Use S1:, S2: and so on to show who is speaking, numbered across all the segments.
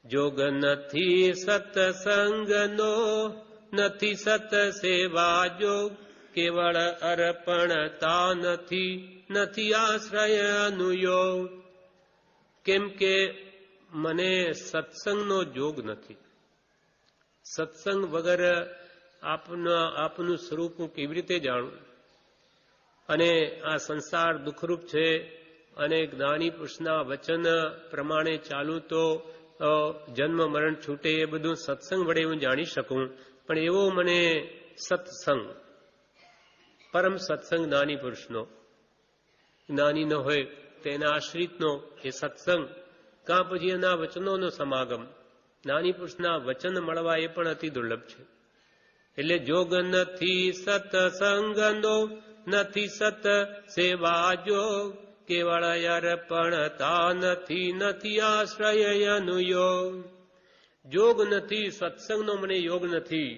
S1: જોગ નથી સત્સંગનો, નથી સત સેવા જોગ, કેવળ અર્પણતા નથી, નથી આશ્રય અનુયોગ. કેમ કે મને સત્સંગનો જોગ નથી. સત્સંગ વગર આપનું સ્વરૂપ હું કેવી રીતે જાણું? અને આ સંસાર દુઃખરૂપ છે, અને જ્ઞાની પુરુષના વચન પ્રમાણે ચાલું તો જન્મ મરણ છૂટે, એ બધું સત્સંગ વડે હું જાણી શકું. પણ એવો મને સત્સંગ, પરમ સત્સંગ જ્ઞાની પુરુષનો, જ્ઞાની ન હોય તેના આશ્રિતનો એ સત્સંગ, કાં પછી એના વચનોનો સમાગમ. જ્ઞાની પુરુષના વચન મળવા એ પણ અતિ દુર્લભ છે. એટલે જોગ નથી સત્સંગનો, નથી સત સેવા જોગ, કેવળ અર્પણતા નથી, નથી આશ્રય અનુયોગ. જોગ નથી, સત્સંગનો મને યોગ નથી.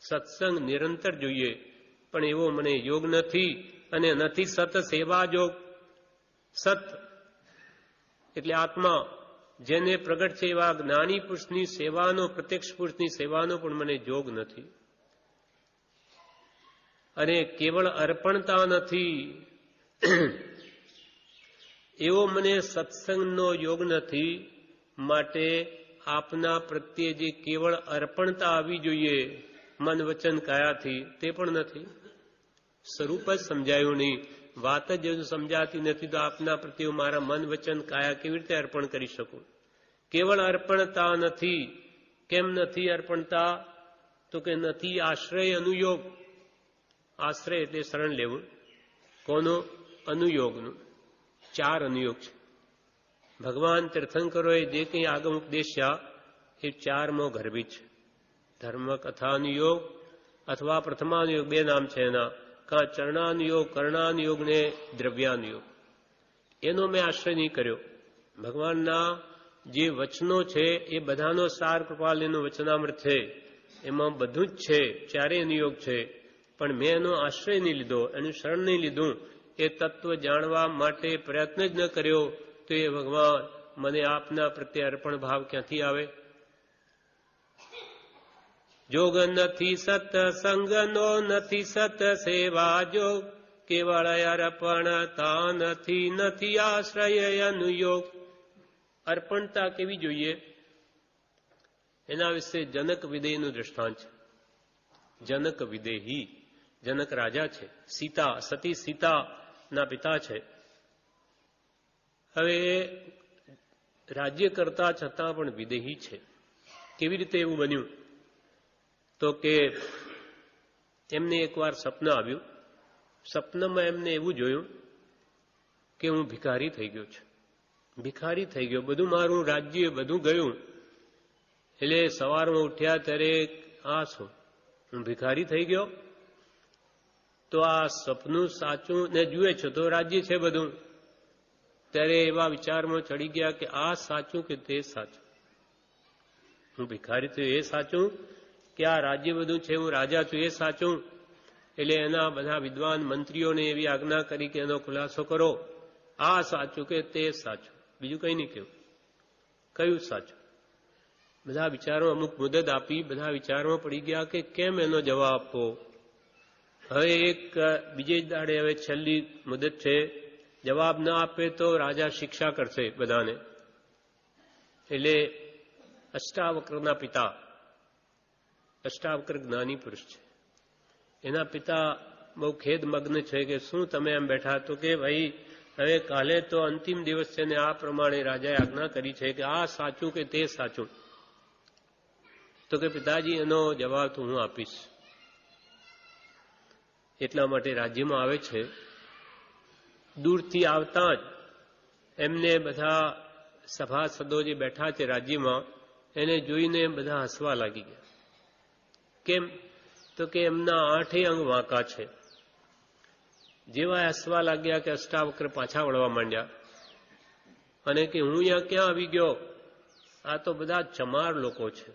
S1: સત્સંગ નિરંતર જોઈએ, પણ એવો મને યોગ નથી. અને નથી સત સેવા જોગ. સત એટલે આત્મા, જેને પ્રગટ છે એવા જ્ઞાની પુરુષની સેવાનો, પ્રત્યક્ષ પુરુષની સેવાનો પણ મને જોગ નથી. અને કેવળ અર્પણતા નથી, એવો મને સત્સંગનો યોગ નથી. માટે આપના પ્રત્યે જે કેવળ અર્પણતા આવી જોઈએ મન વચન કાયાથી, તે પણ નથી. સ્વરૂપ જ સમજાયું નહીં, વાત જ સમજાતી નથી, તો આપના પ્રત્યે મારા મન વચન કાયા કેવી રીતે અર્પણ કરી શકું? કેવળ અર્પણતા નથી. કેમ નથી અર્પણતા? તો કે નથી આશ્રય અનુયોગ. આશ્રય એટલે શરણ લેવું. કોનો? અનુયોગનું. 4 અનુયોગ છે. ભગવાન તીર્થંકરોએ જે કંઈ આગમ ઉપદેશ્યા એ 4મો ગર્ભિત છે. ધર્મ કથાનુયોગ અથવા પ્રથમાનુયોગ, 2 નામ છે એના. કાં ચરણાનુયોગ, કર્ણાનુયોગ ને દ્રવ્યાનુયોગ. એનો મેં આશ્રય નહીં કર્યો. ભગવાનના જે વચનો છે એ બધાનો સાર કૃપાલનું વચનામૃત છે, એમાં બધું જ છે, 4 અનુયોગ છે. પણ મેં એનો આશ્રય નહીં લીધો, એનું શરણ નહીં લીધું. એ તત્વ જાણવા માટે પ્રયત્ન જ ન કર્યો, તો એ ભગવાન મને આપના પ્રત્યે અર્પણ ભાવ ક્યાંથી આવે? જોગ નથી સત્સંગનો, નથી સત સેવા જોગ, કેવળ અર્પણતા નથી, નથી આશ્રય અનુયોગ. અર્પણતા કેવી જોઈએ? એના વિશે જનક વિદેહીનું દૃષ્ટાંત છે. જનક વિદેહી, જનક રાજા છે, સીતા, સતી સીતાના પિતા છે. હવે રાજ્ય કરતા છતાં પણ વિદેહી છે. કેવી રીતે એવું બન્યું? તો કે એમને એકવાર સપન આવ્યું. સપનમાં એમને એવું જોયું કે હું ભિખારી થઈ ગયો છું. ભિખારી થઈ ગયો, બધું મારું રાજ્ય બધું ગયું. એટલે સવારમાં ઉઠ્યા ત્યારે આ શું, હું ભિખારી થઈ ગયો? તો આ સપનું સાચું ને જુએ છે તો રાજ્ય છે બધું. ત્યારે એવા વિચારમાં ચડી ગયા કે આ સાચું કે તે સાચું? હું ભિખારી થયો એ સાચું કે આ રાજ્ય બધું છે, હું રાજા છું એ સાચું? એટલે એના બધા વિદ્વાન મંત્રીઓને એવી આજ્ઞા કરી કે એનો ખુલાસો કરો. આ સાચું કે તે સાચું? બીજું કંઈ નહીં કહ્યું. કયું સાચું? બધા વિચારો, અમુક મુદત આપી, બધા વિચારમાં પડી ગયા કે કેમ એનો જવાબ આપવો. હવે એક બીજે જ દાડે, હવે છેલ્લી મુદત છે, જવાબ ન આપે તો રાજા શિક્ષા કરશે બધાને. એટલે અષ્ટાવક્રના પિતા, અષ્ટાવક્ર જ્ઞાની પુરુષ છે, એના પિતા બહુ ખેદમગ્ન છે કે શું તમે એમ બેઠા? તો કે ભાઈ હવે કાલે તો અંતિમ દિવસ છે ને આ પ્રમાણે રાજાએ આજ્ઞા કરી છે કે આ સાચું કે તે સાચું? તો કે પિતાજી એનો જવાબ તો હું આપીશ. એટલા માટે રાજ્યમાં આવે છે. દૂરથી આવતા જ એમને બધા સભાસદો જે બેઠા છે રાજ્યમાં, એને જોઈને બધા હસવા લાગી ગયા. કેમ? તો કે એમના 8 અંગ વાંકા છે. જેવા હસવા લાગ્યા કે અષ્ટાવક્ર પાછા વળવા માંડ્યા અને કે હું અહીંયા ક્યાં આવી ગયો? આ તો બધા ચમાર લોકો છે,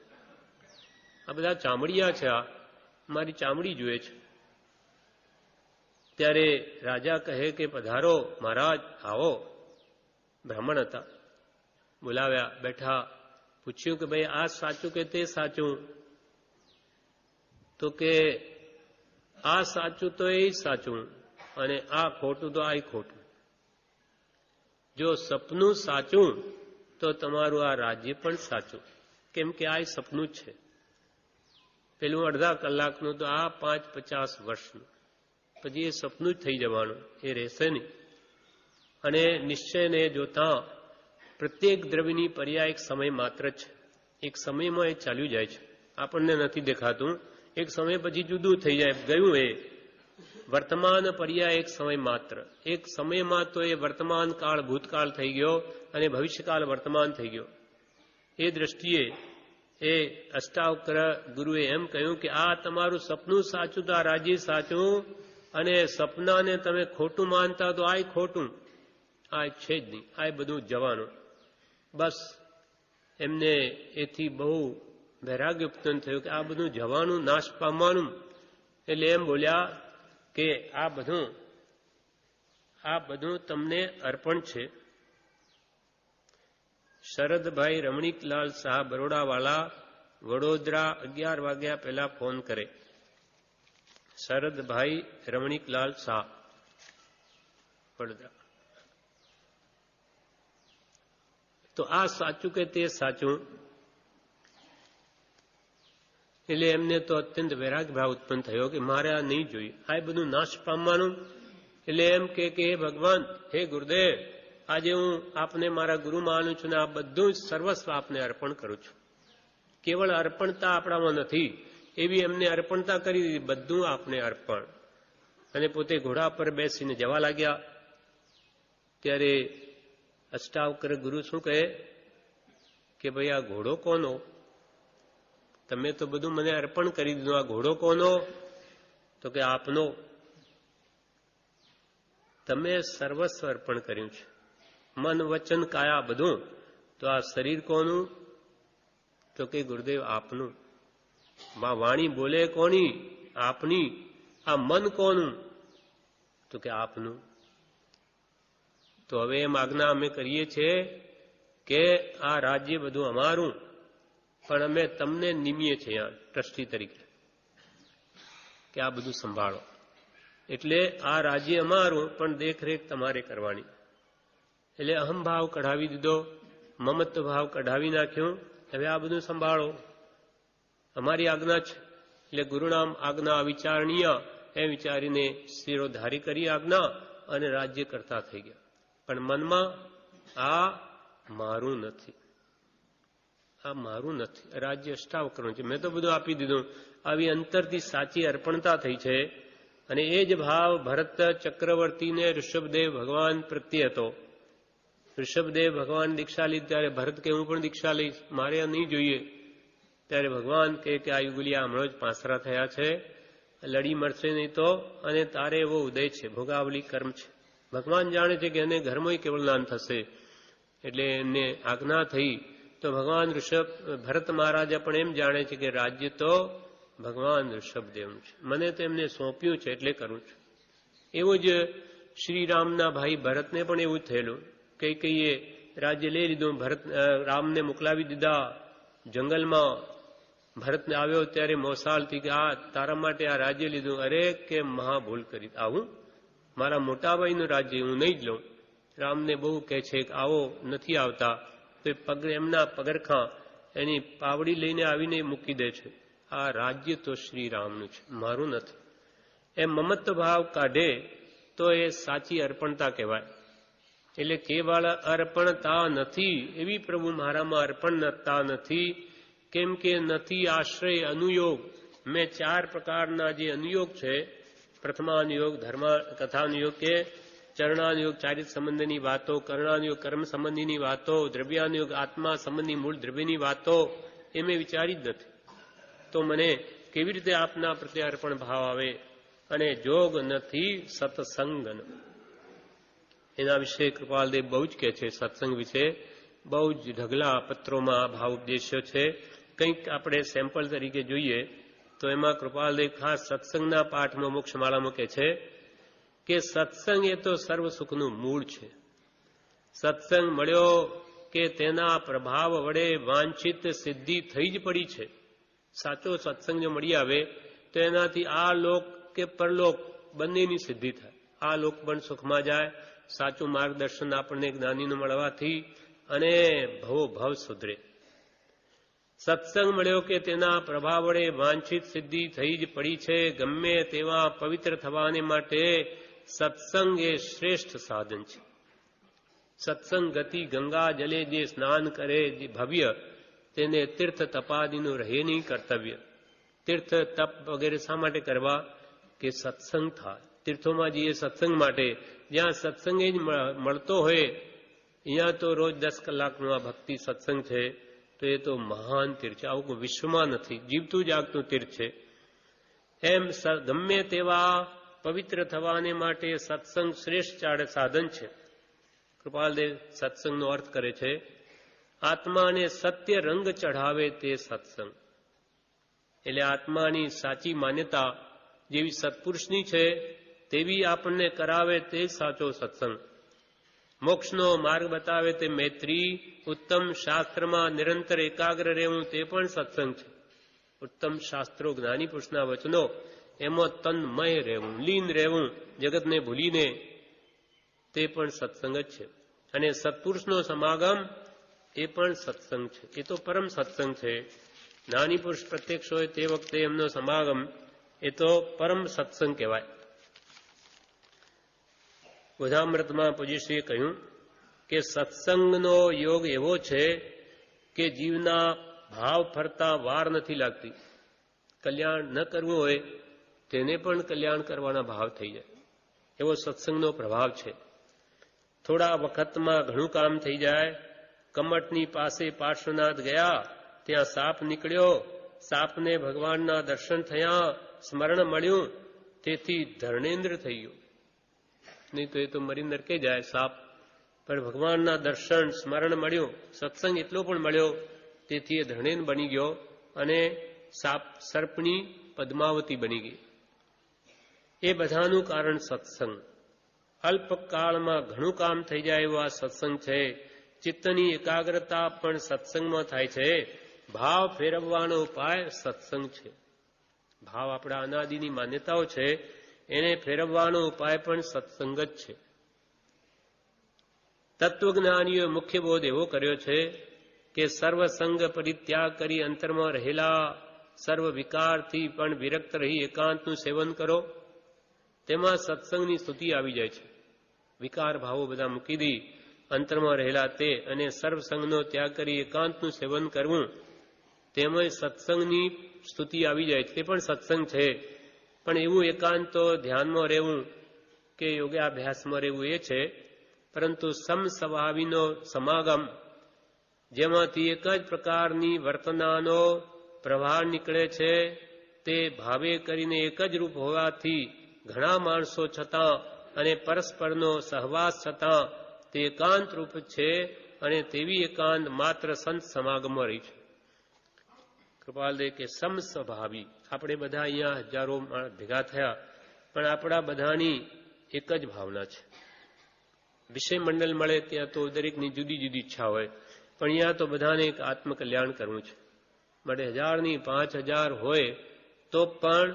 S1: આ બધા ચામડિયા છે, આ મારી ચામડી જુએ છે. ત્યારે રાજા કહે કે પધારો મહારાજ, આવો. બ્રાહ્મણ હતા, બોલાવ્યા, બેઠા, પૂછ્યું કે ભાઈ આ સાચું કે તે સાચું? તો કે આ સાચું તો એ સાચું અને આ ખોટું તો આ ખોટું. જો સપનું સાચું તો તમારું આ રાજ્ય પણ સાચું, કેમ કે આ સપનું જ છે. પેલું અડધા કલાકનું તો આ 5-50 વર્ષનું, પછી એ સપનું જ થઈ જવાનું, એ રહેશે નહીં. અને નિશ્ચયને જોતા પ્રત્યેક દ્રવ્યની પર્યાય એક સમય માત્ર છે. એક સમયમાં એ ચાલ્યું જાય છે, આપણને નથી દેખાતું. એક સમય પછી જુદું થઈ જાય, ગયું એ. વર્તમાન પર્યાય એક સમય માત્ર. એક સમયમાં તો એ વર્તમાન કાળ ભૂતકાળ થઈ ગયો અને ભવિષ્યકાળ વર્તમાન થઈ ગયો. એ દ્રષ્ટિએ એ અષ્ટાવક્ર ગુરુએ એમ કહ્યું કે આ તમારું સપનું સાચું તો આ રાજ્ય સાચું, અને સપનાને તમે ખોટું માનતા તો આ ખોટું. આ છે જ નહીં, આ બધું જવાનું. બસ એમને એથી બહુ વૈરાગ્ય ઉત્પન્ન થયું કે આ બધું જવાનું, નાશ પામવાનું. એટલે એમ બોલ્યા કે આ બધું તમને અર્પણ છે. શરદભાઈ રમણીકલાલ શાહ બરોડાવાળા વડોદરા 11 વાગ્યા પહેલા ફોન કરે. શરદભાઈ રમણીકલાલ શાહ વડોદરા. તો આ સાચું કે તે સાચું? એટલે એમને તો અત્યંત વૈરાગ ભાવ ઉત્પન્ન થયો કે મારે આ નહીં જોઈએ, આ બધું નાશ પામવાનું. એટલે એમ કે હે ભગવાન, હે ગુરુદેવ, આજે હું આપને મારા ગુરુ માનું છું ને આ બધું જ સર્વસ્વ આપને અર્પણ કરું છું. કેવળ અર્પણતા આપણામાં નથી, એવી એમને અર્પણતા કરી દીધી, બધું આપને અર્પણ. અને પોતે ઘોડા પર બેસીને જવા લાગ્યા. ત્યારે અષ્ટાવક્ર ગુરુ શું કહે કે ભાઈ આ ઘોડો કોનો? તમે તો બધું મને અર્પણ કરી દીધું, આ ઘોડો કોનો? તો કે આપનો. તમે સર્વસ્વ અર્પણ કર્યું છે, મન વચન કાયા બધું. તો આ શરીર કોનું? તો કે ગુરુદેવ આપનું. વાણી બોલે કોની? આપની. આ મન કોનું? તો કે આપનું. તો હવે એમ આજ્ઞા અમે કરીએ છીએ કે આ રાજ્ય બધું અમારું, પણ અમે તમને નિમીએ છીએ ટ્રસ્ટી તરીકે કે આ બધું સંભાળો. એટલે આ રાજ્ય અમારું, પણ દેખરેખ તમારે કરવાની. એટલે અહમભાવ કઢાવી દીધો, મમત્વ ભાવ કઢાવી નાખ્યું. હવે આ બધું સંભાળો, અમારી આજ્ઞા છે. એટલે ગુરુનામ આજ્ઞા અવિચારણીય એમ વિચારીને શિરોધારી કરી આજ્ઞા, અને રાજ્ય કરતા થઈ ગયા. પણ મનમાં આ મારું નથી, આ મારું નથી, રાજ્ય અષ્ટાવક્રનું છે, મેં તો બધું આપી દીધું. આવી અંતરથી સાચી અર્પણતા થઈ છે. અને એ જ ભાવ ભરત ચક્રવર્તીને ઋષભદેવ ભગવાન પ્રત્યે હતો. ઋષભદેવ ભગવાન દીક્ષા લીધી ત્યારે ભરત કે હું પણ દીક્ષા લઈશ, મારે આ નહીં જોઈએ. ત્યારે ભગવાન કહે કે આ યુગલિયા હમણાં જ પાંસરા થયા છે, લડી મળશે નહીં તો, અને તારે એવો ઉદય છે, ભોગાવલી કર્મ છે. ભગવાન જાણે છે કે એને ઘરમાં કેવળ જ્ઞાન થશે. એટલે એમને આજ્ઞા થઈ. તો ભગવાન ભરત મહારાજા પણ એમ જાણે છે કે રાજ્ય તો ભગવાન ઋષભદેવનું છે, મને તો એમને સોંપ્યું છે એટલે કરું છું. એવું જ શ્રીરામના ભાઈ ભરતને પણ એવું જ થયેલું. કઈએ રાજ્ય લઈ લીધું, રામને મોકલાવી દીધા જંગલમાં. ભરતને આવ્યો ત્યારે મોસાલથી કે આ તારા માટે આ રાજ્ય લીધું. અરે કે મહા ભૂલ કરી, આવું મારા મોટાભાઈનું રાજ્ય હું નહીં જ લઉં. રામને બહુ કહે છે કે આવો, નથી આવતા. તો એમના પગરખાં એની પાવડી લઈને આવીને મૂકી દે છે. આ રાજ્ય તો શ્રીરામનું છે, મારું નથી. એમ મમત્વ ભાવ કાઢે તો એ સાચી અર્પણતા કહેવાય. એટલે કેવળ અર્પણતા નથી, એવી પ્રભુ મારામાં અર્પણતા નથી. કેમ કે નથી આશ્રય અનુયોગ. મેં 4 પ્રકારના જે અનુયોગ છે, પ્રથમાનુયોગ ધર્મ કથાનુયોગ કે ચરણાનુયોગ ચારિત્ર સંબંધની વાતો, કર્ણાનુયોગ કર્મ સંબંધીની વાતો, દ્રવ્યાનુયોગ આત્મા સંબંધી મૂળ દ્રવ્યની વાતો, એ મેં વિચારી જ નથી. તો મને કેવી રીતે આપના પ્રત્યે અર્પણ ભાવ આવે? અને જોગ નથી સત્સંગન. એના વિશે કૃપાલદેવ બહુ જ કહે છે. સત્સંગ વિશે બહુ જ ઢગલા પત્રોમાં ભાવ ઉપદેશ્યો છે. કંઈક આપણે સેમ્પલ તરીકે જોઈએ તો એમાં કૃપાલદેવ ખાસ સત્સંગના પાઠમાં મોક્ષમાળામાં કહે છે કે સત્સંગ એ તો સર્વ સુખનું મૂળ છે. સત્સંગ મળ્યો કે તેના પ્રભાવ વડે વાંછિત સિદ્ધિ થઈ જ પડી છે. સાચો સત્સંગ જો મળી આવે તો એનાથી આ લોક કે પરલોક બંનેની સિદ્ધિ થાય. આ લોક પણ સુખમાં જાય, સાચું માર્ગદર્શન આપણને જ્ઞાનીનું મળવાથી, અને ભવો ભવ સુધરે. સત્સંગ મળ્યો કે તેના પ્રભાવ વડે વાંછિત સિદ્ધિ થઈ જ પડી છે. ગમે તેવા પવિત્ર થવાને માટે સત્સંગ એ શ્રેષ્ઠ સાધન છે. સત્સંગ ગતિ ગંગા જલે જે સ્નાન કરે જે ભવ્ય, તેને તીર્થ તપાદીનું રહે નહીં કર્તવ્ય. તીર્થ તપ વગેરે શા માટે કરવા? કે સત્સંગ થાય. તીર્થોમાં જઈએ સત્સંગ માટે, જ્યાં સત્સંગ જ મળતો હોય. અહીંયા તો રોજ 10 કલાકનો આ ભક્તિ સત્સંગ છે, તો એ તો મહાન તીર્થ છે. આવું વિશ્વમાં નથી, જીવતું જાગતું તીર્થ છે. એમ ગમે તેવા પવિત્ર થવાને માટે સત્સંગ શ્રેષ્ઠ સાધન છે. કૃપાલદેવ સત્સંગનો અર્થ કરે છે, આત્માને સત્ય રંગ ચઢાવે તે સત્સંગ. એટલે આત્માની સાચી માન્યતા જેવી સત્પુરુષની છે તેવી આપણને કરાવે તે સાચો સત્સંગ. મોક્ષનો માર્ગ બતાવે તે મૈત્રી. ઉત્તમ શાસ્ત્રમાં નિરંતર એકાગ્ર રહેવું તે પણ સત્સંગ છે. ઉત્તમ શાસ્ત્રો જ્ઞાની પુરુષના વચનો, એમાં તન્મય રહેવું, લીન રહેવું, જગતને ભૂલીને, તે પણ સત્સંગ જ છે. અને સત્પુરુષનો સમાગમ એ પણ સત્સંગ છે. એ તો પરમ સત્સંગ છે. જ્ઞાની પુરુષ પ્રત્યક્ષ હોય તે વખતે એમનો સમાગમ એ તો પરમ સત્સંગ કહેવાય. બોધામૃતમાં પૂજ્યશ્રીએ કહ્યું કે સત્સંગનો યોગ એવો છે કે જીવના ભાવ ફરતા વાર નથી લાગતી. કલ્યાણ ન કરવું હોય તેને પણ કલ્યાણ કરવાના ભાવ થઈ જાય, એવો સત્સંગનો પ્રભાવ છે. થોડા વખતમાં ઘણું કામ થઈ જાય. કમટની પાસે પાર્શ્વનાથ ગયા, ત્યાં સાપ નીકળ્યો. સાપને ભગવાનના દર્શન થયા, સ્મરણ મળ્યું, તેથી ધર્ણેન્દ્ર થઈ ગયું. નહીં તો એ તો મરી નરકે જાય સાપ. પણ ભગવાનના દર્શન સ્મરણ મળ્યું, સત્સંગ એટલો પણ મળ્યો, તેથી એ ધર્ણેન્દ્ર બની ગયો અને સાપ સર્પની પદ્માવતી બની ગઈ. એ બધાનું કારણ સત્સંગ. અલ્પકાળમાં ઘણું કામ થઈ જાય એવો આ સત્સંગ છે. ચિત્તની એકાગ્રતા પણ સત્સંગમાં થાય છે. ભાવ ફેરવવાનો ઉપાય સત્સંગ છે. ભાવ આપણા અનાદિની માન્યતાઓ છે, એને ફેરવવાનો ઉપાય પણ સત્સંગ જ છે. તત્વજ્ઞાનીઓએ મુખ્ય બોધ એવો કર્યો છે કે સર્વસંગ પરિત્યાગ કરી અંતરમાં રહેલા સર્વ વિકારથી પણ વિરક્ત રહી એકાંતનું સેવન કરો. તેમાં સત્સંગની સ્તુતિ આવી જાય છે. વિકાર ભાવો બધા મૂકી દી, અંતરમાં રહેલા તે, અને સર્વસંગનો ત્યાગ કરી એકાંતનું સેવન કરવું, તેમાં સત્સંગની સ્તુતિ આવી જાય છે. તે પણ સત્સંગ છે. પણ એવું એકાંત તો ધ્યાનમાં રહેવું કે યોગાભ્યાસમાં રહેવું એ છે. પરંતુ સમસ્વભાવીનો સમાગમ, જેમાંથી એક જ પ્રકારની વર્તનાનો પ્રવાહ નીકળે છે, તે ભાવે કરીને એક જ રૂપ હોવાથી ઘણા માણસો છતાં અને પરસ્પરનો સહવાસ છતાં તે એકાંત રૂપ છે. અને તેવી એકાંત માત્ર સંત સમાગમમાં રહી છે. કૃપાલદેવ કે સમસ્વભાવી, આપણે બધા અહીંયા હજારો ભેગા થયા, પણ આપણા બધાની એક જ ભાવના છે. વિષય મંડળ મળે ત્યાં તો દરેકની જુદી જુદી ઈચ્છા હોય, પણ અહીંયા તો બધાને એક આત્મકલ્યાણ કરવું છે. માટે 1000ની 5000 હોય તો પણ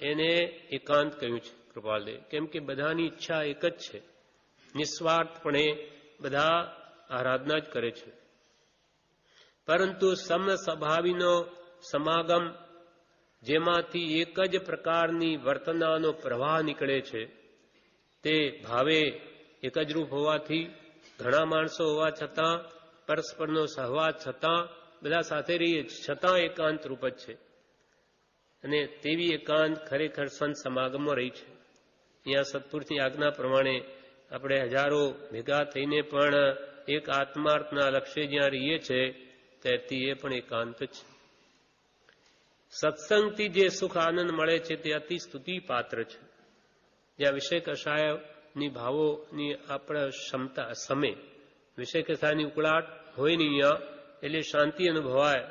S1: એને એકાંત કહ્યું છે કૃપાલદેવ. કેમ કે બધાની ઈચ્છા એક જ છે. નિસ્વાર્થપણે બધા આરાધના જ કરે છે. પરંતુ સમસ્વભાવીનો સમાગમ, જેમાંથી એક જ પ્રકારની વર્તનાનો પ્રવાહ નીકળે છે, તે ભાવે એક જ રૂપ હોવાથી ઘણા માણસો હોવા છતાં, પરસ્પરનો સહવાસ છતાં, બધા સાથે રહીએ છતાં એકાંત રૂપ જ છે. અને તેવી એકાંત ખરેખર સંત સમાગમમાં રહી છે. અહીંયા સત્પુરુષની આજ્ઞા પ્રમાણે આપણે હજારો ભેગા થઈને પણ એક આત્માર્થના લક્ષ્ય જ્યાં રહીએ છીએ, તેથી એ પણ એકાંત છે. સત્સંગથી જે સુખ આનંદ મળે છે તે અતિ સ્તુતિ પાત્ર છે. જ્યાં વિષય કષાયની ભાવોની આપણા ક્ષમતા સમે, વિષય કષાયની ઉકળાટ હોય નહીં અહીંયા, એટલે શાંતિ અનુભવાય.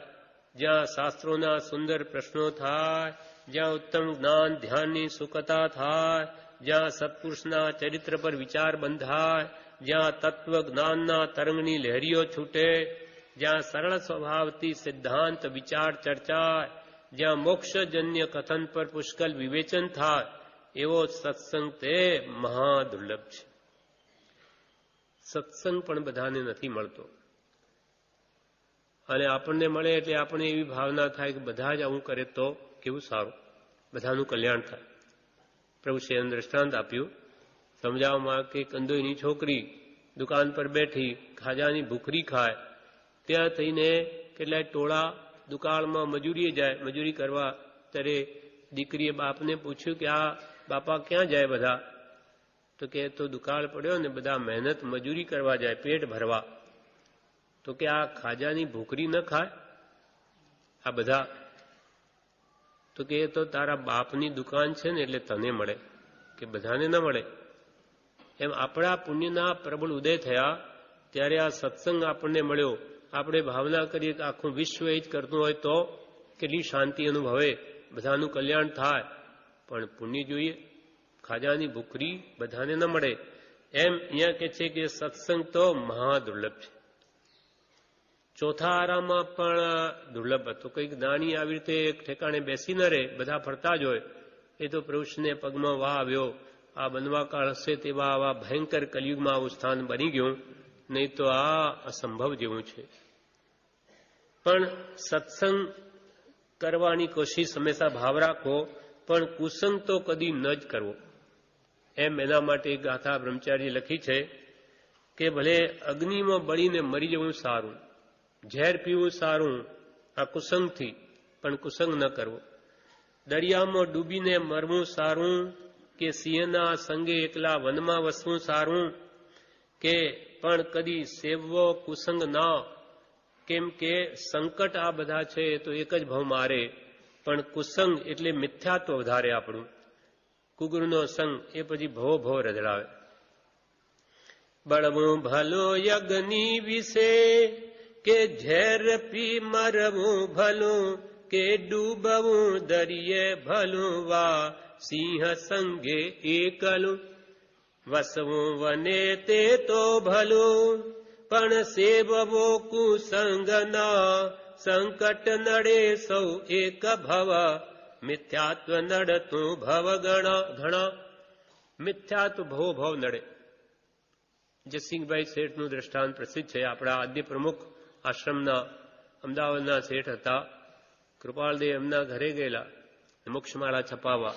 S1: જ્યાં શાસ્ત્રોના સુંદર પ્રશ્નો થાય, જ્યાં ઉત્તમ જ્ઞાન ધ્યાનની સુખતા થાય, જ્યાં સત્પુરુષના ચરિત્ર પર વિચાર બંધાય, જ્યાં તત્વ જ્ઞાનના તરંગની લહેરીઓ છૂટે, જ્યાં સરળ સ્વભાવથી સિદ્ધાંત વિચાર ચર્ચા, જ્યાં મોક્ષજન્ય કથન પર પુષ્કળ વિવેચન થાય, એવો સત્સંગ તે મહાદુર્લભ છે. સત્સંગ પણ બધાને નથી મળતો, અને આપણને મળે એટલે આપણને એવી ભાવના થાય કે બધા જ આવું કરે તો કેવું સારું, બધાનું કલ્યાણ થાય. પ્રભુ શ્રીએ દ્રષ્ટાંત આપ્યું સમજાવવામાં કે કંદોઈની છોકરી દુકાન પર બેઠી ખાજાની ભૂખરી ખાય, ત્યાં થઈને કેટલાય ટોળા દુકાળમાં મજૂરીએ જાય, મજૂરી કરવા. ત્યારે દીકરીએ બાપને પૂછ્યું કે આ બાપા ક્યાં જાય બધા? તો કે તો દુકાળ પડ્યો ને બધા મહેનત મજૂરી કરવા જાય પેટ ભરવા. તો કે આ ખાજાની ભૂખરી ન ખાય આ બધા? તો કે તો તારા બાપની દુકાન છે ને એટલે તને મળે, કે બધાને ન મળે. એમ આપણા પુણ્યના પ્રબળ ઉદય થયા ત્યારે આ સત્સંગ આપણને મળ્યો. આપણે ભાવના કરીએ કે આખું વિશ્વ એ જ કરતું હોય તો કેટલી શાંતિ અનુભવે, બધાનું કલ્યાણ થાય. પણ પુણ્ય જોઈએ, ખાજાની ભૂખરી બધાને ન મળે. એમ અહીંયા કે છે કે સત્સંગ તો મહાદુર્લભ છે. ચોથા આરામાં પણ દુર્લભ હતો. કંઈક દાણી આવી રીતે એક ઠેકાણે બેસી ન રહે, બધા ફરતા જ હોય. એ તો પ્રભુને પગમાં વાહ આવ્યો, આ બનવા કાળ હશે તેવા આવા ભયંકર કલયુગમાં આવું સ્થાન બની ગયું, નહીં તો આ અસંભવ જેવું છે. પણ સત્સંગ કરવાની કોશિશ હંમેશા ભાવ રાખવો, પણ કુસંગ તો કદી ન જ કરવો. એમ એના માટે ગાથા બ્રહ્મચારી લખી છે કે ભલે અગ્નિમાં બળીને મરી જવું સારું, ઝેર પીવું સારું આ કુસંગથી, પણ કુસંગ ન કરવો. દરિયામાં ડૂબીને મરવું સારું કે સિંહના સંગે એકલા વનમાં વસવું સારું, કે પણ કદી સેવવો કુસંગ ના. કેમ કે સંકટ આ બધા છે તો એક જ ભાવ મારે, પણ કુસંગ એટલે મિથ્યાત્વ વધારે આપણું. કુગુરનો સંગ એ પછી ભવો ભવો રજડાવે. બળવું ભલો યજ્ઞ વિશે કે ઝેર પી મરવું ભલું, કે ડૂબવું દરિયે ભલું વા સિંહ સંગે એકલું. વસવું વને તે તો ભલું પણ સેવવો કુસંગ ના. સંકટ નડે સૌ એક ભવ, મિથ્યાત્વ નડતું ભવ ઘણા. મિથ્યાત્વ ભવો ભવ નડે. જયસિંહભાઈ શેઠનું દ્રષ્ટાંત પ્રસિદ્ધ છે. આપણા આદ્ય પ્રમુખ આશ્રમના અમદાવાદના શેઠ હતા. કૃપાલદેવ એમના ઘરે ગયેલા મોક્ષમાળા છપાવવા.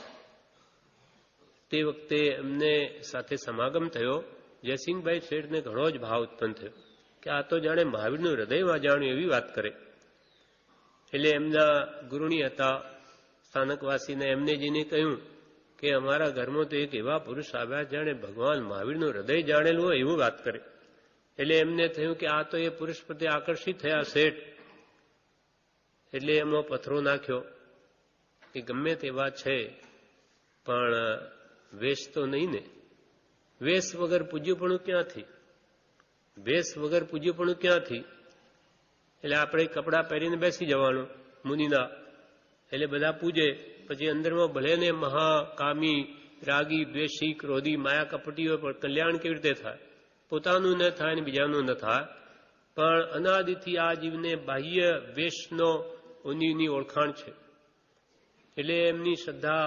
S1: તે વખતે એમને સાથે સમાગમ થયો. જયસિંહભાઈ શેઠને ઘણો જ ભાવ ઉત્પન્ન થયો કે આ તો જાણે મહાવીરનું હૃદયમાં જાણ્યું એવી વાત કરે. એટલે એમના ગુરુણી હતા સ્થાનકવાસીને, એમને જઈને કહ્યું કે અમારા ઘરમાં તો એક એવા પુરુષ આવ્યા જાણે ભગવાન મહાવીરનું હૃદય જાણેલું હોય એવું વાત કરે. એટલે એમને થયું કે આ તો એ પુરુષ પ્રત્યે આકર્ષિત થયા શેઠ. એટલે એમાં પથ્થરો નાખ્યો કે ગમે તેવા છે પણ વેશ તો નહીં ને. વેશ વગર પૂજ્યપણું ક્યાંથી? વેશ વગર પૂજ્યપણું ક્યાંથી? એટલે આપણે કપડાં પહેરીને બેસી જવાનું મુનિના, એટલે બધા પૂજે. પછી અંદરમાં ભલે ને મહાકામી, રાગી, દ્વેષી, ક્રોધી, માયા કપટી હોય, પણ કલ્યાણ કેવી રીતે થાય? પોતાનું ન થાય ને બીજાનું ન થાય. પણ અનાદિથી આ જીવને બાહ્ય વેશનો ઉની ઓળખાણ છે. એટલે એમની શ્રદ્ધા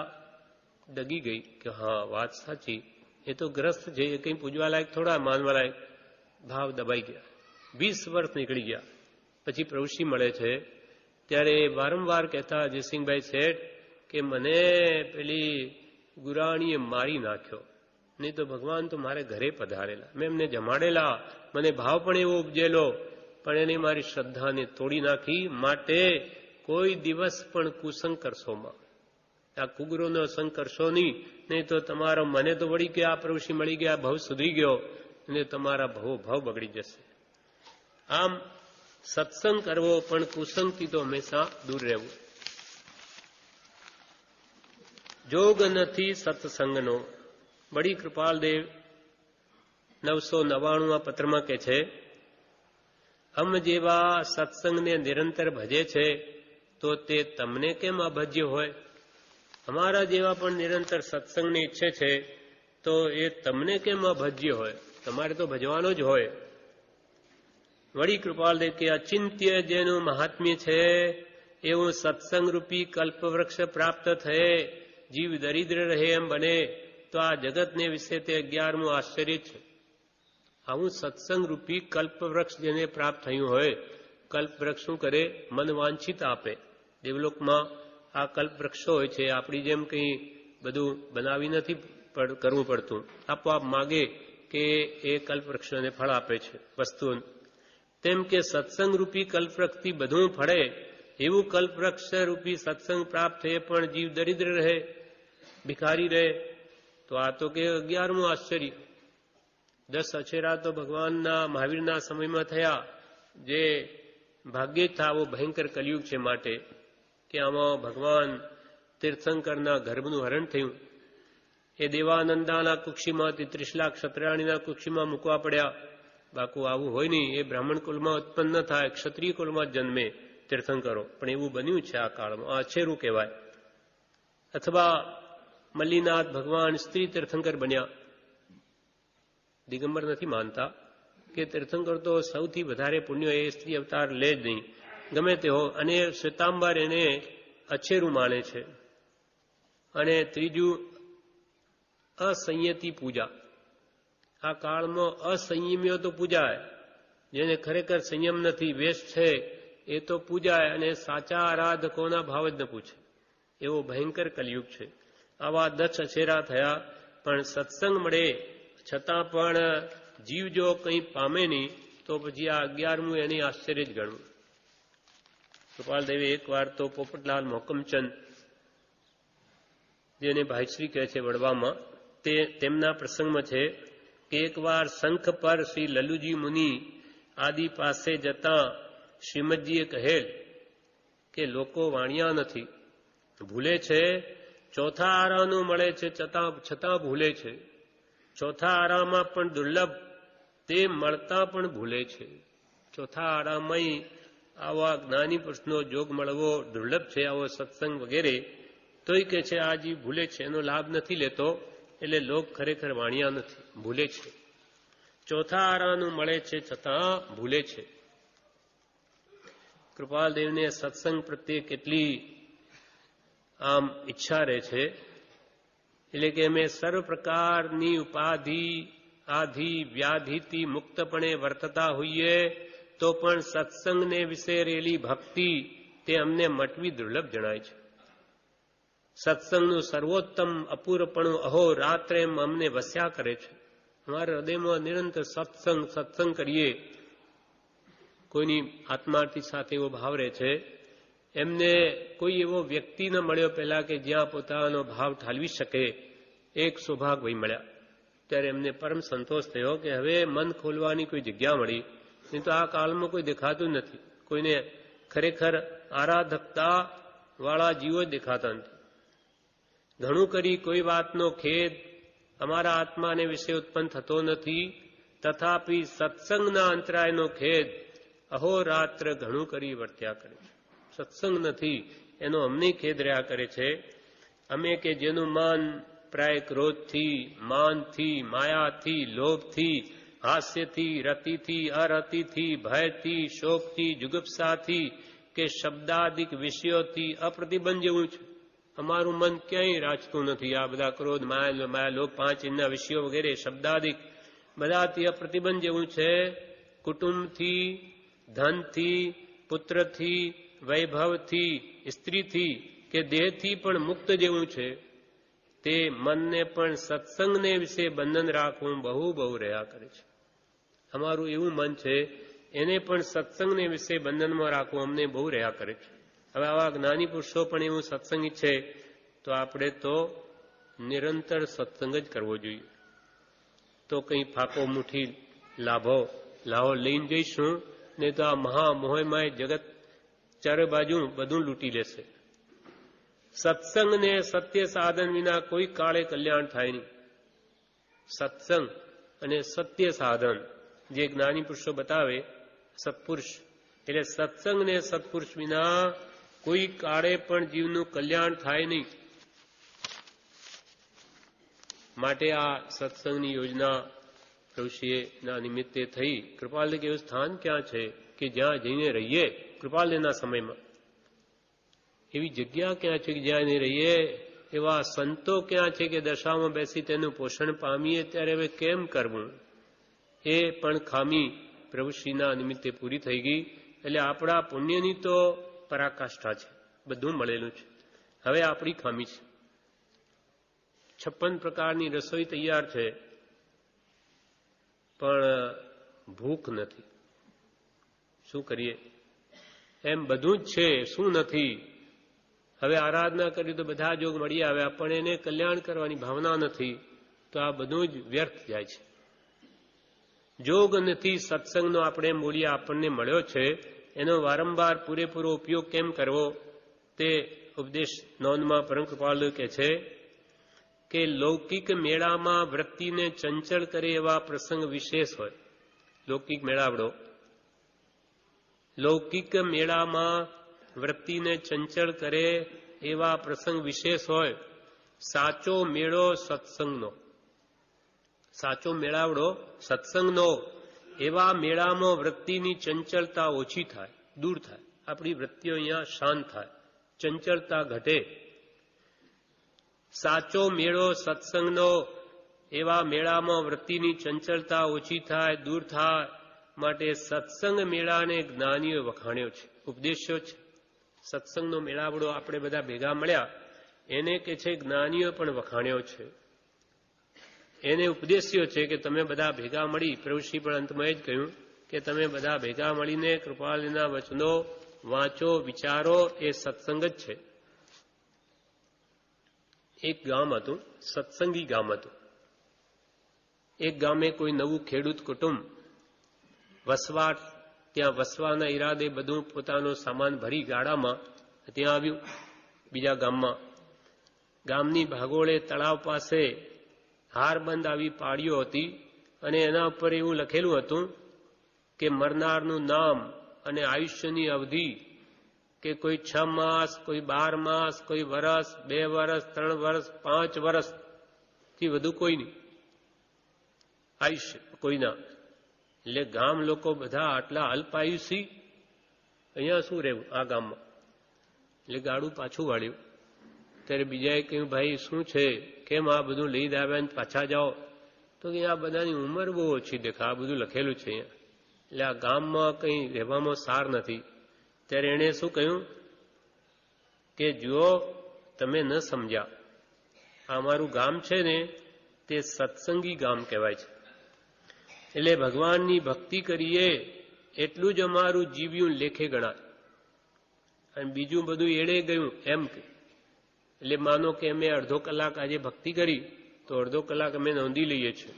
S1: ડગી ગઈ કે હા વાત સાચી, એ તો ગ્રસ્ત છે, એ કંઈ પૂજવા લાયક થોડા, માનવા લાયક. ભાવ દબાઈ ગયા. 20 વર્ષ નીકળી ગયા. પછી પ્રભુશ્રી મળે છે ત્યારે વારંવાર કહેતા જયસિંહભાઈ શેઠ કે મને પેલી ગુરાણીએ મારી નાખ્યો, નહીં તો ભગવાન તો મારે ઘરે પધારેલા, મેં એમને જમાડેલા, મને ભાવ પણ એવો ઉપજેલો, પણ એને મારી શ્રદ્ધાને તોડી નાખી. માટે કોઈ દિવસ પણ કુસંગ કરશો માં, આ કુગરોનો સંગ કરશો નહીં તો તમારો, મને તો વળી કે આ પ્રભુશ્રી મળી ગયા, ભવ સુધરી ગયો, અને તમારા ભવ બગડી જશે. આમ સત્સંગ કરવો પણ કુસંગથી તો હંમેશા દૂર રહેવું. જોગ નથી સત્સંગનો. બડી કૃપાલદેવ 999 પત્રમાં કહે છે, હમ જેવા સત્સંગને નિરંતર ભજે છે તો તે તમને કેમ અભજ્ય હોય? અમારા જેવા પણ નિરંતર સત્સંગને ઈચ્છે છે તો એ તમને કેમ અભજ્ય હોય? તમારે તો ભજવાનો જ હોય. વળી કૃપાલદેવ કે અચિંત્ય જેનું મહાત્મ્ય છે એવું સત્સંગરૂપી કલ્પવૃક્ષ પ્રાપ્ત થયે જીવ દરિદ્ર રહે એમ બને તો આ જગતને વિશે તે 11મું આશ્ચર્ય છે. આવું સત્સંગરૂપી કલ્પવૃક્ષ જેને પ્રાપ્ત થયું હોય, કલ્પવૃક્ષ શું કરે? મન વાંછિત આપે. દેવલોકમાં આ કલ્પવૃક્ષો હોય છે. આપણી જેમ કંઈ બધું બનાવી નથી કરવું પડતું. આપોઆપ માગે કે એ કલ્પવૃક્ષોને ફળ આપે છે વસ્તુઓ. તેમ કે સત્સંગરૂપી કલ્પવૃક્ષથી બધું ફળે એવું કલ્પવૃક્ષરૂપી સત્સંગ પ્રાપ્ત થયે પણ જીવ દરિદ્ર રહે, ભિખારી રહે. તો આ તો કે 11મું આશ્ચર્ય. 10 અછેરા તો ભગવાનના મહાવીરના સમયમાં થયા, જે ભાગ્યે જ આવો ભયંકર કલિયુગ છે. માટે કે આમાં ભગવાન તીર્થંકરના ગર્ભનું હરણ થયું. એ દેવાનંદાના કુક્ષીમાંથી 30 લાખ ક્ષત્રિયાણીના કુક્ષીમાં મૂકવા પડ્યા. બાકુ આવું હોય નહીં. એ બ્રાહ્મણ કુલમાં ઉત્પન્ન ન થાય, ક્ષત્રિય કુલમાં જ જન્મે તીર્થંકરો. પણ એવું બન્યું છે આ કાળમાં. આ અછેરું કહેવાય. અથવા મલ્લીનાથ ભગવાન સ્ત્રી તીર્થંકર બન્યા. દિગંબર નથી માનતા કે તીર્થંકર તો સૌથી વધારે પુણ્ય એ સ્ત્રી અવતાર લે જ નહીં, ગમે તે હો. અને શ્વેતાંબર એને અછેરું માને છે. અને ત્રીજું, અસંયતી પૂજા. આ કાળમાં અસંયમીઓ તો પૂજાય, જેને ખરેખર સંયમ નથી, વેશ છે, એ તો પૂજાય. અને સાચા આરાધકોના ભાવ જ ન પૂછે. એવો ભયંકર કલયુગ છે. આવા 10 અછેરા થયા. પણ સત્સંગ મળે છતાં પણ જીવ જો કંઈ પામે નહીં તો પછી આ 11મું એની આશ્ચર્ય જ ગણવું. કૃપાલદેવે એક વાર તો પોપટલાલ મોહકમચંદ, જેને ભાઈશ્રી કહે છે વડવામાં, તેમના પ્રસંગમાં છે કે એકવાર શંખ પર શ્રી લલ્લુજી મુનિ આદિ પાસે જતા શ્રીમદજીએ કહેલ કે લોકો વાણિયા નથી, ભૂલે છે. ચોથા આરાનું મળે છે છતાં ભૂલે છે. ચોથા આરામાં પણ દુર્લભ, તે મળતા પણ ભૂલે છે. ચોથા આરામાં આવા જ્ઞાની પુરુષનો જોગ મળવો દુર્લભ છે, આવો સત્સંગ વગેરે. તોય કે છે આ જીવ ભૂલે છે, એનો લાભ નથી લેતો. એટલે લોક ખરેખર વાણિયા નથી, ભૂલે છે. ચોથા આરાનું મળે છે છતાં ભૂલે છે. કૃપાલદેવને સત્સંગ પ્રત્યે કેટલી આમ ઈચ્છા રહે છે. એટલે કે અમે સર્વ પ્રકારની ઉપાધિ આધિ વ્યાધિથી મુક્તપણે વર્તતા હોઈએ તો પણ સત્સંગને વિશે રહેલી ભક્તિ તે અમને મટવી દુર્લભ જણાય છે. સત્સંગનું સર્વોત્તમ અપૂર્વપણું અહોરાત્રે અમને વસ્યા કરે છે. અમારા હૃદયમાં નિરંતર સત્સંગ કરીએ. કોઈની આત્માર્થી સાથે એવો ભાવ રહે છે. એમને કોઈ એવો વ્યક્તિ ન મળ્યો પહેલા કે જ્યાં પોતાનો ભાવ ઠાલવી શકે. એક સૌભાગ્ય મળ્યા ત્યારે એમને પરમ સંતોષ થયો કે હવે મન ખોલવાની કોઈ જગ્યા મળી. નહીં તો આ કાળમાં કોઈ દેખાતું નથી. કોઈને ખરેખર આરાધકતા વાળા જીવો જ દેખાતા નથી. ઘણું કરી કોઈ વાતનો ખેદ અમારા આત્માને વિશે ઉત્પન્ન થતો નથી. તથાપિ સત્સંગના અંતરાયનો ખેદ અહોરાત્ર ઘણું કરી વર્ત્યા કરે છે. સત્સંગ નથી એનો અમને ખેદ રહ્યા કરે છે. અમે કે જેનું મન પ્રાય ક્રોધથી, માનથી, માયાથી, લોભથી, હાસ્યથી, રતિથી, અરતિથી, ભયથી, શોકથી, જુગુપ્સાથી કે શબ્દાદિક વિષયોથી અપ્રતિબંધ જેવું છે. અમારું મન ક્યાંય રાચતું નથી. આ બધા ક્રોધ, માયા, લોભ, 5 ઇન્દ્રિયના વિષયો વગેરે શબ્દાદિક બધાથી અપ્રતિબંધ જેવું છે. કુટુંબથી, ધનથી, પુત્રથી, વૈભવથી, સ્ત્રીથી કે દેહથી પણ મુક્ત જેવું છે. તે મનને પણ સત્સંગને વિશે બંધન રાખવું બહુ બહુ રહ્યા કરે છે. અમારું એવું મન છે એને પણ સત્સંગને વિશે બંધનમાં રાખવું અમને બહુ રહ્યા કરે છે. હવે આવા જ્ઞાની પુરુષો પણ એવું સત્સંગ ઈચ્છે તો આપણે તો નિરંતર સત્સંગ જ કરવો જોઈએ. તો કંઈ ફાકો મુઠ્ઠી લાહો લઈને જઈશું ને તો આ મહામોહમય જગત ચારે બાજુ બધું લૂંટી લેશે. સત્સંગ ને સત્ય સાધન વિના કોઈ કાળે કલ્યાણ થાય નહીં. સત્સંગ અને સત્ય સાધન જે જ્ઞાની પુરુષો બતાવે, સત્પુરુષ એટલે સત્સંગ ને સત્પુરુષ વિના કોઈ કાળે પણ જીવનું કલ્યાણ થાય નહીં. માટે આ સત્સંગની યોજના પ્રભુશ્રીના નિમિત્તે થઈ કૃપાલદેવ કે એવું સ્થાન ક્યાં છે કે જ્યાં જઈને રહીએ કૃપાલદેવના સમયમાં? એવી જગ્યા ક્યાં છે કે જ્યાં જઈને રહીએ? એવા સંતો ક્યાં છે કે દશામાં બેસી તેનું પોષણ પામીએ? ત્યારે હવે કેમ કરવું? એ પણ ખામી પ્રભુશ્રીના નિમિત્તે પૂરી થઈ ગઈ. એટલે આપણા પુણ્યની તો પરાકાષ્ઠા છે, બધું મળેલું છે. હવે આપણી ખામી છે. 56 પ્રકારની રસોઈ તૈયાર છે, પણ ભૂખ નથી. શું કરીએ? એમ બધું જ છે, શું નથી? હવે આરાધના કરી તો બધા જોગ મળી આવ્યા, પણ એને કલ્યાણ કરવાની ભાવના નથી, તો આ બધું જ વ્યર્થ જાય છે. જોગ નથી સત્સંગનો આપણે મૂલ્ય આપણને મળ્યો છે, એનો વારંવાર પૂરેપૂરો ઉપયોગ કેમ કરવો? તે ઉપદેશ નોંધમાં પરમ કૃપાળુ કહે છે કે લૌકિક મેળામાં વૃત્તિને ચંચળ કરે એવા પ્રસંગ વિશેષ હોય. લૌકિક મેળાવડો, લૌકિક મેળામાં વૃત્તિને ચંચળ કરે એવા પ્રસંગ વિશેષ હોય. સાચો મેળો સત્સંગનો, સાચો મેળાવડો સત્સંગનો. એવા મેળામાં વૃત્તિની ચંચળતા ઓછી થાય, દૂર થાય. આપણી વૃત્તિઓ અહીંયા શાંત થાય, ચંચળતા ઘટે. સાચો મેળો સત્સંગનો. એવા મેળામાં વૃત્તિની ચંચળતા ઓછી થાય, દૂર થાય. માટે સત્સંગ મેળાને જ્ઞાનીઓ વખાણ્યો છે, ઉપદેશ્યો છે. સત્સંગનો મેળાવડો આપણે બધા ભેગા મળ્યા, એને કે છે જ્ઞાનીઓ પણ વખાણ્યો છે. એને ઉપદેશ્યો છે કે તમે બધા ભેગા મળી, પ્રભુશ્રી પણ અંતમાં એ જ કહ્યું કે તમે બધા ભેગા મળીને કૃપાલના વચનો વાંચો, વિચારો. એ સત્સંગ જ છે. એક ગામ હતું, સત્સંગી ગામ હતું. એક ગામે કોઈ નવું ખેડૂત કુટુંબ વસવાટ, ત્યાં વસવાના ઈરાદે બધું પોતાનો સામાન ભરી ગાડામાં ત્યાં આવ્યું બીજા ગામમાં. ગામની ભાગોળે તળાવ પાસે હારબંધ આવી પાડીઓ હતી અને એના ઉપર એવું લખેલું હતું કે મરનારનું નામ અને આયુષ્યની અવધિ, કે કોઈ 6 માસ, કોઈ 12 માસ, કોઈ વર્ષ, 2 વર્ષ, 3 વર્ષ, 5 વર્ષથી વધુ કોઈ નહીં આયુષ્ય કોઈના. એટલે ગામ લોકો બધા આટલા અલ્પાયુષી, અહીંયા શું રહેવું આ ગામમાં? એટલે ગાડું પાછું વાળ્યું. ત્યારે બીજાએ કહ્યું, ભાઈ શું છે, કેમ આ બધું લઈ આવ્યા પાછા જાઓ? તો કે આ બધાની ઉંમર બહુ ઓછી દેખા, આ બધું લખેલું છે અહીંયા, એટલે આ ગામમાં કંઈ રહેવામાં સાર નથી. ત્યારે એણે શું કહ્યું કે જુઓ, તમે ન સમજ્યા, આ અમારું ગામ છે ને તે સત્સંગી ગામ કહેવાય છે. એટલે ભગવાનની ભક્તિ કરીએ એટલું જ અમારું જીવ્યું લેખે ગણાય, અને બીજું બધું એળે ગયું એમ. એટલે માનો કે અમે અડધો કલાક આજે ભક્તિ કરી તો અડધો કલાક અમે નોંધી લઈએ છીએ.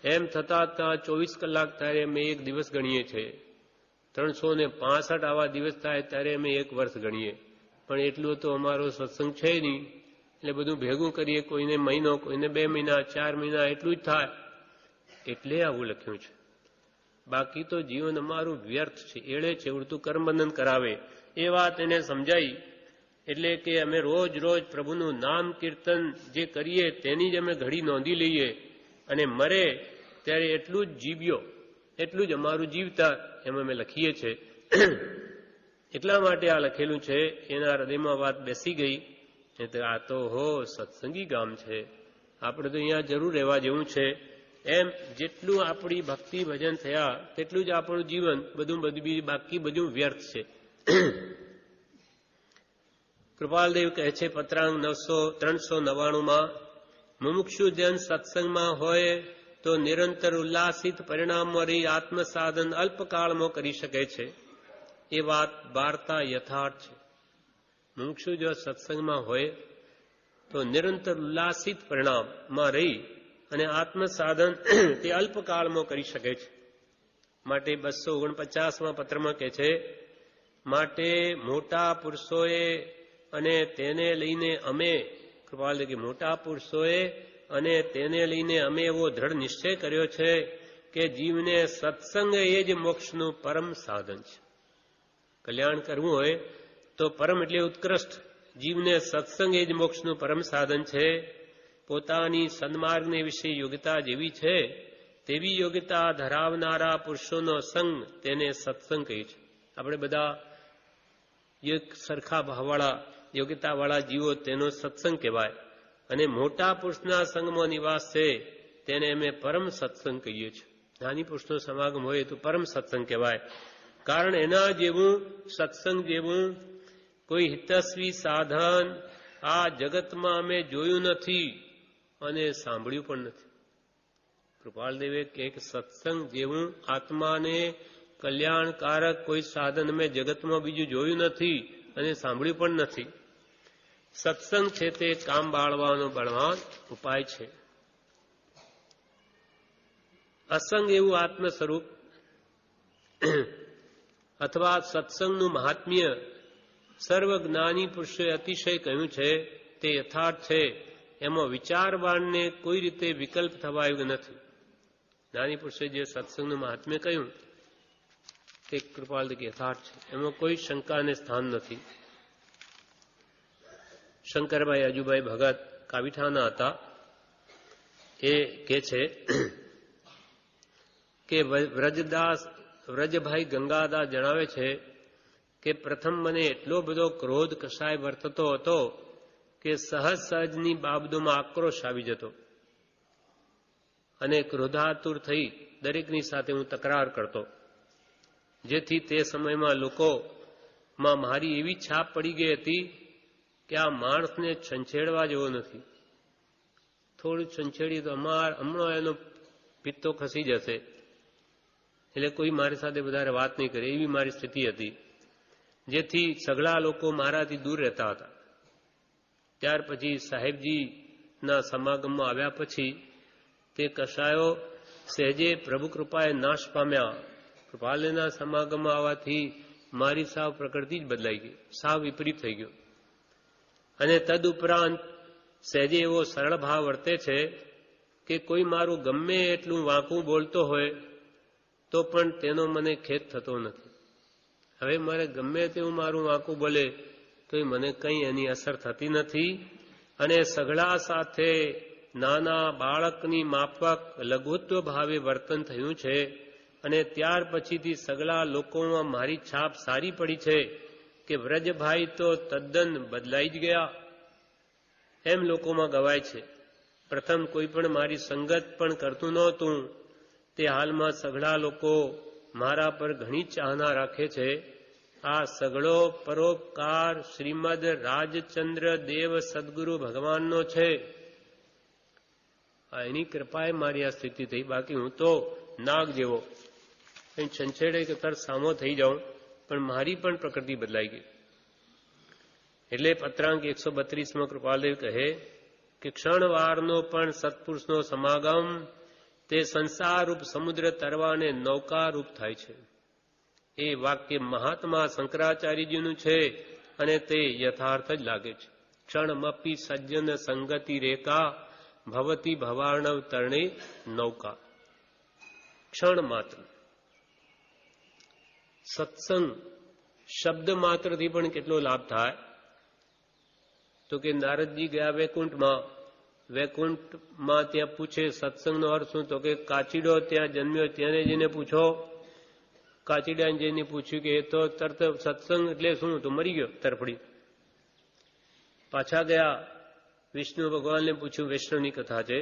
S1: એમ થતાં 24 કલાક ત્યારે અમે એક દિવસ ગણીએ છીએ. 365 આવા દિવસ થાય ત્યારે અમે 1 વર્ષ ગણીએ. પણ એટલું તો અમારો સત્સંગ છે નહીં. એટલે બધું ભેગું કરીએ, કોઈને મહિનો, કોઈને 2 મહિના, 4 મહિના, એટલું જ થાય. એટલે આવું લખ્યું છે. બાકી તો જીવન અમારું વ્યર્થ છે, એળે છે, ઉડતું કર્મબંધન કરાવે. એ વાત એને સમજાઈ. એટલે કે અમે રોજ રોજ પ્રભુનું નામ કીર્તન જે કરીએ તેની જ અમે ઘડી નોંધી લઈએ, અને મરે ત્યારે એટલું જ જીવ્યો, એટલું જ અમારું જીવતા એમ અમે લખીએ છીએ. એટલા માટે આ લખેલું છે. એના હૃદયમાં વાત બેસી ગઈ. આ તો હો સત્સંગી ગામ છે, આપણે તો અહીંયા જરૂર રહેવા જેવું છે. એમ જેટલું આપણી ભક્તિ ભજન થયા તેટલું જ આપણું જીવન, બધું બાકી બધું વ્યર્થ છે. કૃપાલદેવ કહે છે પત્રાંગ 399માં, મુમુક્ષુ જન સત્સંગમાં હોય તો નિરંતર ઉલ્લાસિત પરિણામમાં રહી આત્મસાધન અલ્પકાળમાં કરી શકે છે. એ વાત વાર્તા યથાર્થ છે. મુમુક્ષુ જો સત્સંગમાં હોય તો નિરંતર ઉલ્લાસિત પરિણામમાં રહી અને આત્મસાધન તે અલ્પકાળમાં કરી શકે છે. માટે 249માં પત્રમાં કહે છે, માટે મોટા પુરુષોએ અને તેને લઈને અમે, કૃપાલ કે મોટા પુરુષોએ અને તેને લઈને અમે એવો દ્રઢ નિશ્ચય કર્યો છે કે જીવને સત્સંગ એ જ મોક્ષનું પરમ સાધન છે. કલ્યાણ કરવું હોય તો પરમ એટલે ઉત્કૃષ્ટ, જીવને સત્સંગ એ જ મોક્ષનું પરમ સાધન છે. પોતાની સન્માર્ગને વિશે યોગ્યતા જેવી છે તેવી યોગ્યતા ધરાવનારા પુરુષોનો સંગ તેને સત્સંગ કહે છે. આપણે બધા એક સરખા ભાવવાળા યોગ્યતાવાળા જીવો તેનો સત્સંગ કહેવાય. અને મોટા પુરુષના સંગમાં નિવાસ છે તેને અમે પરમ સત્સંગ કહીએ છીએ. નાની પુરુષનો સમાગમ હોય તો પરમ સત્સંગ કહેવાય. કારણ એના જેવું સત્સંગ જેવું કોઈ હિતસ્વી સાધન આ જગતમાં અમે જોયું નથી અને સાંભળ્યું પણ નથી. કૃપાલદેવે કે સત્સંગ જેવું આત્માને કલ્યાણકારક કોઈ સાધન અમે જગતમાં બીજું જોયું નથી અને સાંભળ્યું પણ નથી. સત્સંગ છે તે કામ બાળવાનો બળવાન ઉપાય છે. અસંગ એવું આત્મ સ્વરૂપ અથવા સત્સંગનું મહાત્મ્ય સર્વજ્ઞાની પુરુષોએ અતિશય કહ્યું છે તે યથાર્થ છે. એમાં વિચારવાનને કોઈ રીતે વિકલ્પ થવાયું નથી. જ્ઞાની પુરુષે જે સત્સંગનું મહાત્મ્ય કહ્યું તે કૃપાલ યથાર્થ છે, એમાં કોઈ શંકાને સ્થાન નથી. શંકરભાઈ અજુભાઈ ભગત કાવીઠાના હતા. એ કે છે કે વ્રજભાઈ ગંગાદાસ જણાવે છે કે પ્રથમ મને એટલો બધો ક્રોધ કશાય વર્તતો હતો કે સહજ સહજની બાબતોમાં આક્રોશ આવી જતો અને ક્રોધાતુર થઈ દરેકની સાથે હું તકરાર કરતો, જેથી તે સમયમાં લોકોમાં મારી એવી છાપ પડી ગઈ હતી કે આ માણસને છંછેડવા જેવો નથી. થોડું છંછેડી તો હમણાં એનો પિત્તો ખસી જશે, એટલે કોઈ મારી સાથે વધારે વાત નહીં કરે, એવી મારી સ્થિતિ હતી. જેથી સઘળા લોકો મારાથી દૂર રહેતા હતા. ત્યાર પછી સાહેબજીના સમાગમમાં આવ્યા પછી તે કશાયો સહેજે પ્રભુ કૃપાએ નાશ પામ્યા. કૃપાલના સમાગમમાં આવવાથી મારી સાવ પ્રકૃતિ જ બદલાઈ ગઈ, સાવ વિપરીત થઈ ગયો. અને તદુપરાંત સહેજે એવો સરળ ભાવ વર્તે છે કે કોઈ મારું ગમે એટલું વાંકું બોલતો હોય તો પણ તેનો મને ખેદ થતો નથી. હવે મારે ગમે તેવું મારું વાંકું બોલે તો મને કંઈ એની અસર થતી નથી. અને સઘળા સાથે નાના બાળકની માફક લઘુત્વ ભાવે વર્તન થયું છે. અને ત્યાર પછીથી સઘળા લોકોમાં મારી છાપ સારી પડી છે કે વ્રજભાઈ તો તદ્દન બદલાઈ જ ગયા એમ લોકોમાં ગવાય છે. પ્રથમ કોઈ પણ મારી સંગત પણ કરતું નહોતું, તે હાલમાં સઘળા લોકો મારા પર ઘણી ચાહના રાખે છે. આ સઘળો પરોપકાર શ્રીમદ રાજચંદ્ર દેવ સદગુરુ ભગવાનનો છે. એની કૃપાએ મારી આ સ્થિતિ થઈ. બાકી હું તો નાગ જેવો છંછેડે કે તર સામો થઈ જાઉં, પણ મારી પણ પ્રકૃતિ બદલાઈ ગઈ. એટલે પત્રાંક 132માં કૃપાલદેવ કહે કે ક્ષણવારનો પણ સત્પુરુષનો સમાગમ તે સંસારરૂપ સમુદ્ર તરવાને નૌકારૂપ થાય છે. એ વાક્ય મહાત્મા શંકરાચાર્યજીનું છે અને તે યથાર્થ જ લાગે છે. ક્ષણમપી સજ્જન સંગતિ રેખા ભવતી ભવાર્ણવ તરણે નૌકા. ક્ષણ માત્ર સત્સંગ શબ્દ માત્રથી પણ કેટલો લાભ થાય. તો કે નારદજી ગયા વૈકુંઠમાં ત્યાં પૂછે સત્સંગનો અર્થ શું? તો કે કાચીડો ત્યાં જન્મ્યો તેને જઈને પૂછો. કાચીડાને જઈને પૂછ્યું કે એ તો તરત સત્સંગ એટલે શું? તો મરી ગયો તરફડી. પાછા ગયા વિષ્ણુ ભગવાનને પૂછ્યું, વૈષ્ણવની કથા છે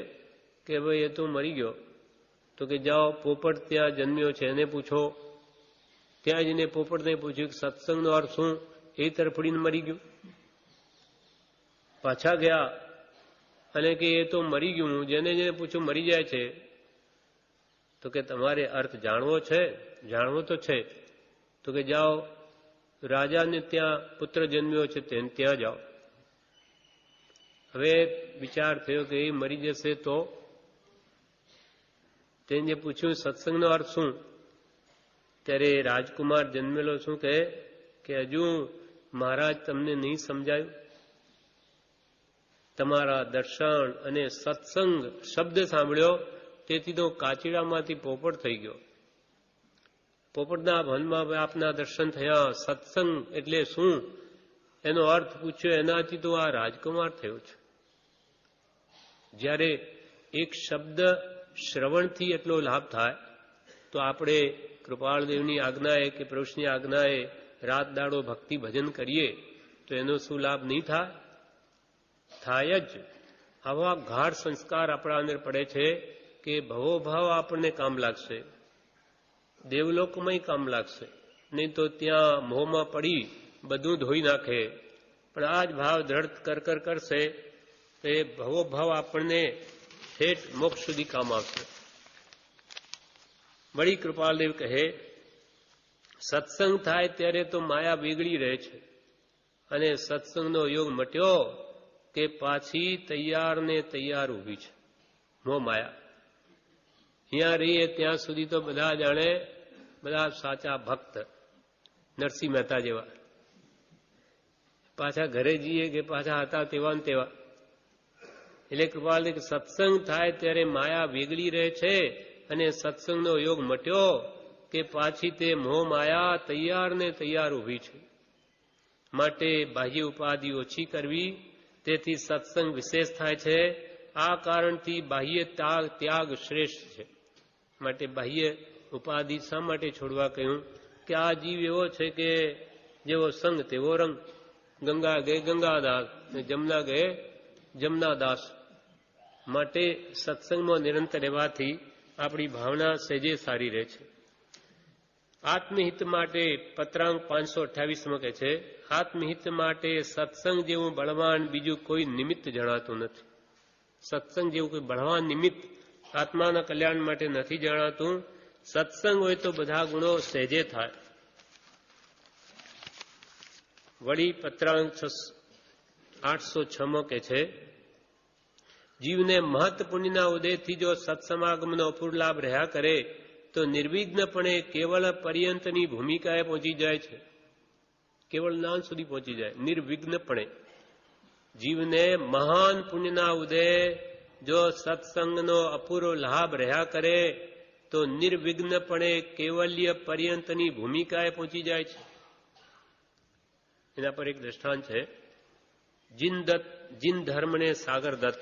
S1: કે ભાઈ એ તો મરી ગયો. તો કે જાઓ પોપટ ત્યાં જન્મ્યો છે એને પૂછો. ત્યાં જઈને પોપટને પૂછ્યું કે સત્સંગનો અર્થ શું? એ તરફડીને મરી ગયું. પાછા ગયા અને કે એ તો મરી ગયું, જેને જેને પૂછ્યું મરી જાય છે. તો કે તમારે અર્થ જાણવો છે? જાણવો તો છે. તો કે જાઓ રાજાને ત્યાં પુત્ર જન્મ્યો છે તેને ત્યાં જાઓ. હવે વિચાર થયો કે એ મરી જશે તો તેને પૂછ્યું સત્સંગનો અર્થ શું? ત્યારે રાજકુમાર જન્મેલો શું કહે કે હજુ મહારાજ તમને નહીં સમજાયું? તમારા દર્શન અને સત્સંગ શબ્દ સાંભળ્યો તેથી તો કાચીડામાંથી પોપટ થઈ ગયો. પોપટના ભવનમાં આપના દર્શન થયા. સત્સંગ એટલે શું એનો અર્થ પૂછ્યો, એનાથી તો આ રાજકુમાર થયો છે. જ્યારે એક શબ્દ શ્રવણથી એટલો લાભ થાય તો આપણે કૃપાળદેવની આજ્ઞાએ કે પ્રભુની આજ્ઞાએ રાત દાડો ભક્તિ ભજન કરીએ તો એનો શું લાભ નહીં થાય જ. આવા ગાઢ સંસ્કાર આપણા અંદર પડે છે કે ભવોભાવ આપણને કામ લાગશે, દેવલોકમાંય કામ લાગશે, નહીં તો ત્યાં મોહમાં પડી બધું ધોઈ નાખે. પણ આ જ ભાવ દ્રઢ કર કરશે તો એ ભવોભાવ આપણને ઠેઠ મોક્ષ સુધી કામ આવશે. વળી કૃપાલદેવ કહે, સત્સંગ થાય ત્યારે તો માયા વેગળી રહે છે, અને સત્સંગનો યોગ મટ્યો કે પાછી તૈયાર ને તૈયાર ઊભી છે મોહ માયા. અહીંયા રહીએ ત્યાં સુધી તો બધા જાણે બધા સાચા ભક્ત, નરસિંહ મહેતા જેવા. પાછા ઘરે જઈએ કે પાછા હતા તેવા ને તેવા. એટલે કૃપાલદેવ સત્સંગ થાય ત્યારે માયા વેગળી રહે છે, અને સત્સંગનો યોગ મટ્યો કે પાછી તે મોહ માયા તૈયાર ને તૈયાર ઊભી છે. માટે બાહ્ય ઉપાધિ ઓછી કરવી, તેથી સત્સંગ વિશેષ થાય છે. આ કારણથી બાહ્ય ત્યાગ શ્રેષ્ઠ છે. માટે બાહ્ય ઉપાધિ શા માટે છોડવા કહ્યું? કે આ જીવ એવો છે કે જેવો સંગ તેવો રંગ. ગંગા ગયે ગંગાદાસ, જમના ગયે જમનાદાસ. માટે સત્સંગમાં નિરંતર રહેવાથી આપણી ભાવના સહેજે સારી રહે છે. આત્મહિત માટે પત્રાંક 528માં કહે છે, આત્મહિત માટે સત્સંગ જેવું બળવાન બીજું કોઈ નિમિત્ત જણાતું નથી. સત્સંગ જેવું કોઈ બળવાન નિમિત્ત આત્માના કલ્યાણ માટે નથી જણાતું. સત્સંગ હોય તો બધા ગુણો સહેજે થાય. વળી પત્રાંક 806માં કહે છે, જીવને મહત્ પુણ્યના ઉદયથી જો સત્સમાગમનો અપૂર્વ લાભ રહ્યા કરે તો નિર્વિઘ્નપણે કેવળ પર્યંતની ભૂમિકાએ પહોંચી જાય છે. કેવળ નામ સુધી પહોંચી જાય નિર્વિઘ્નપણે. જીવને મહાન પુણ્યના ઉદય જો સત્સંગનો અપૂર્વ લાભ રહ્યા કરે તો નિર્વિઘ્નપણે કેવલ્ય પર્યંતની ભૂમિકાએ પહોંચી જાય છે. એના પર એક દ્રષ્ટાંત છે. જીન ધર્મ ને સાગર દત્ત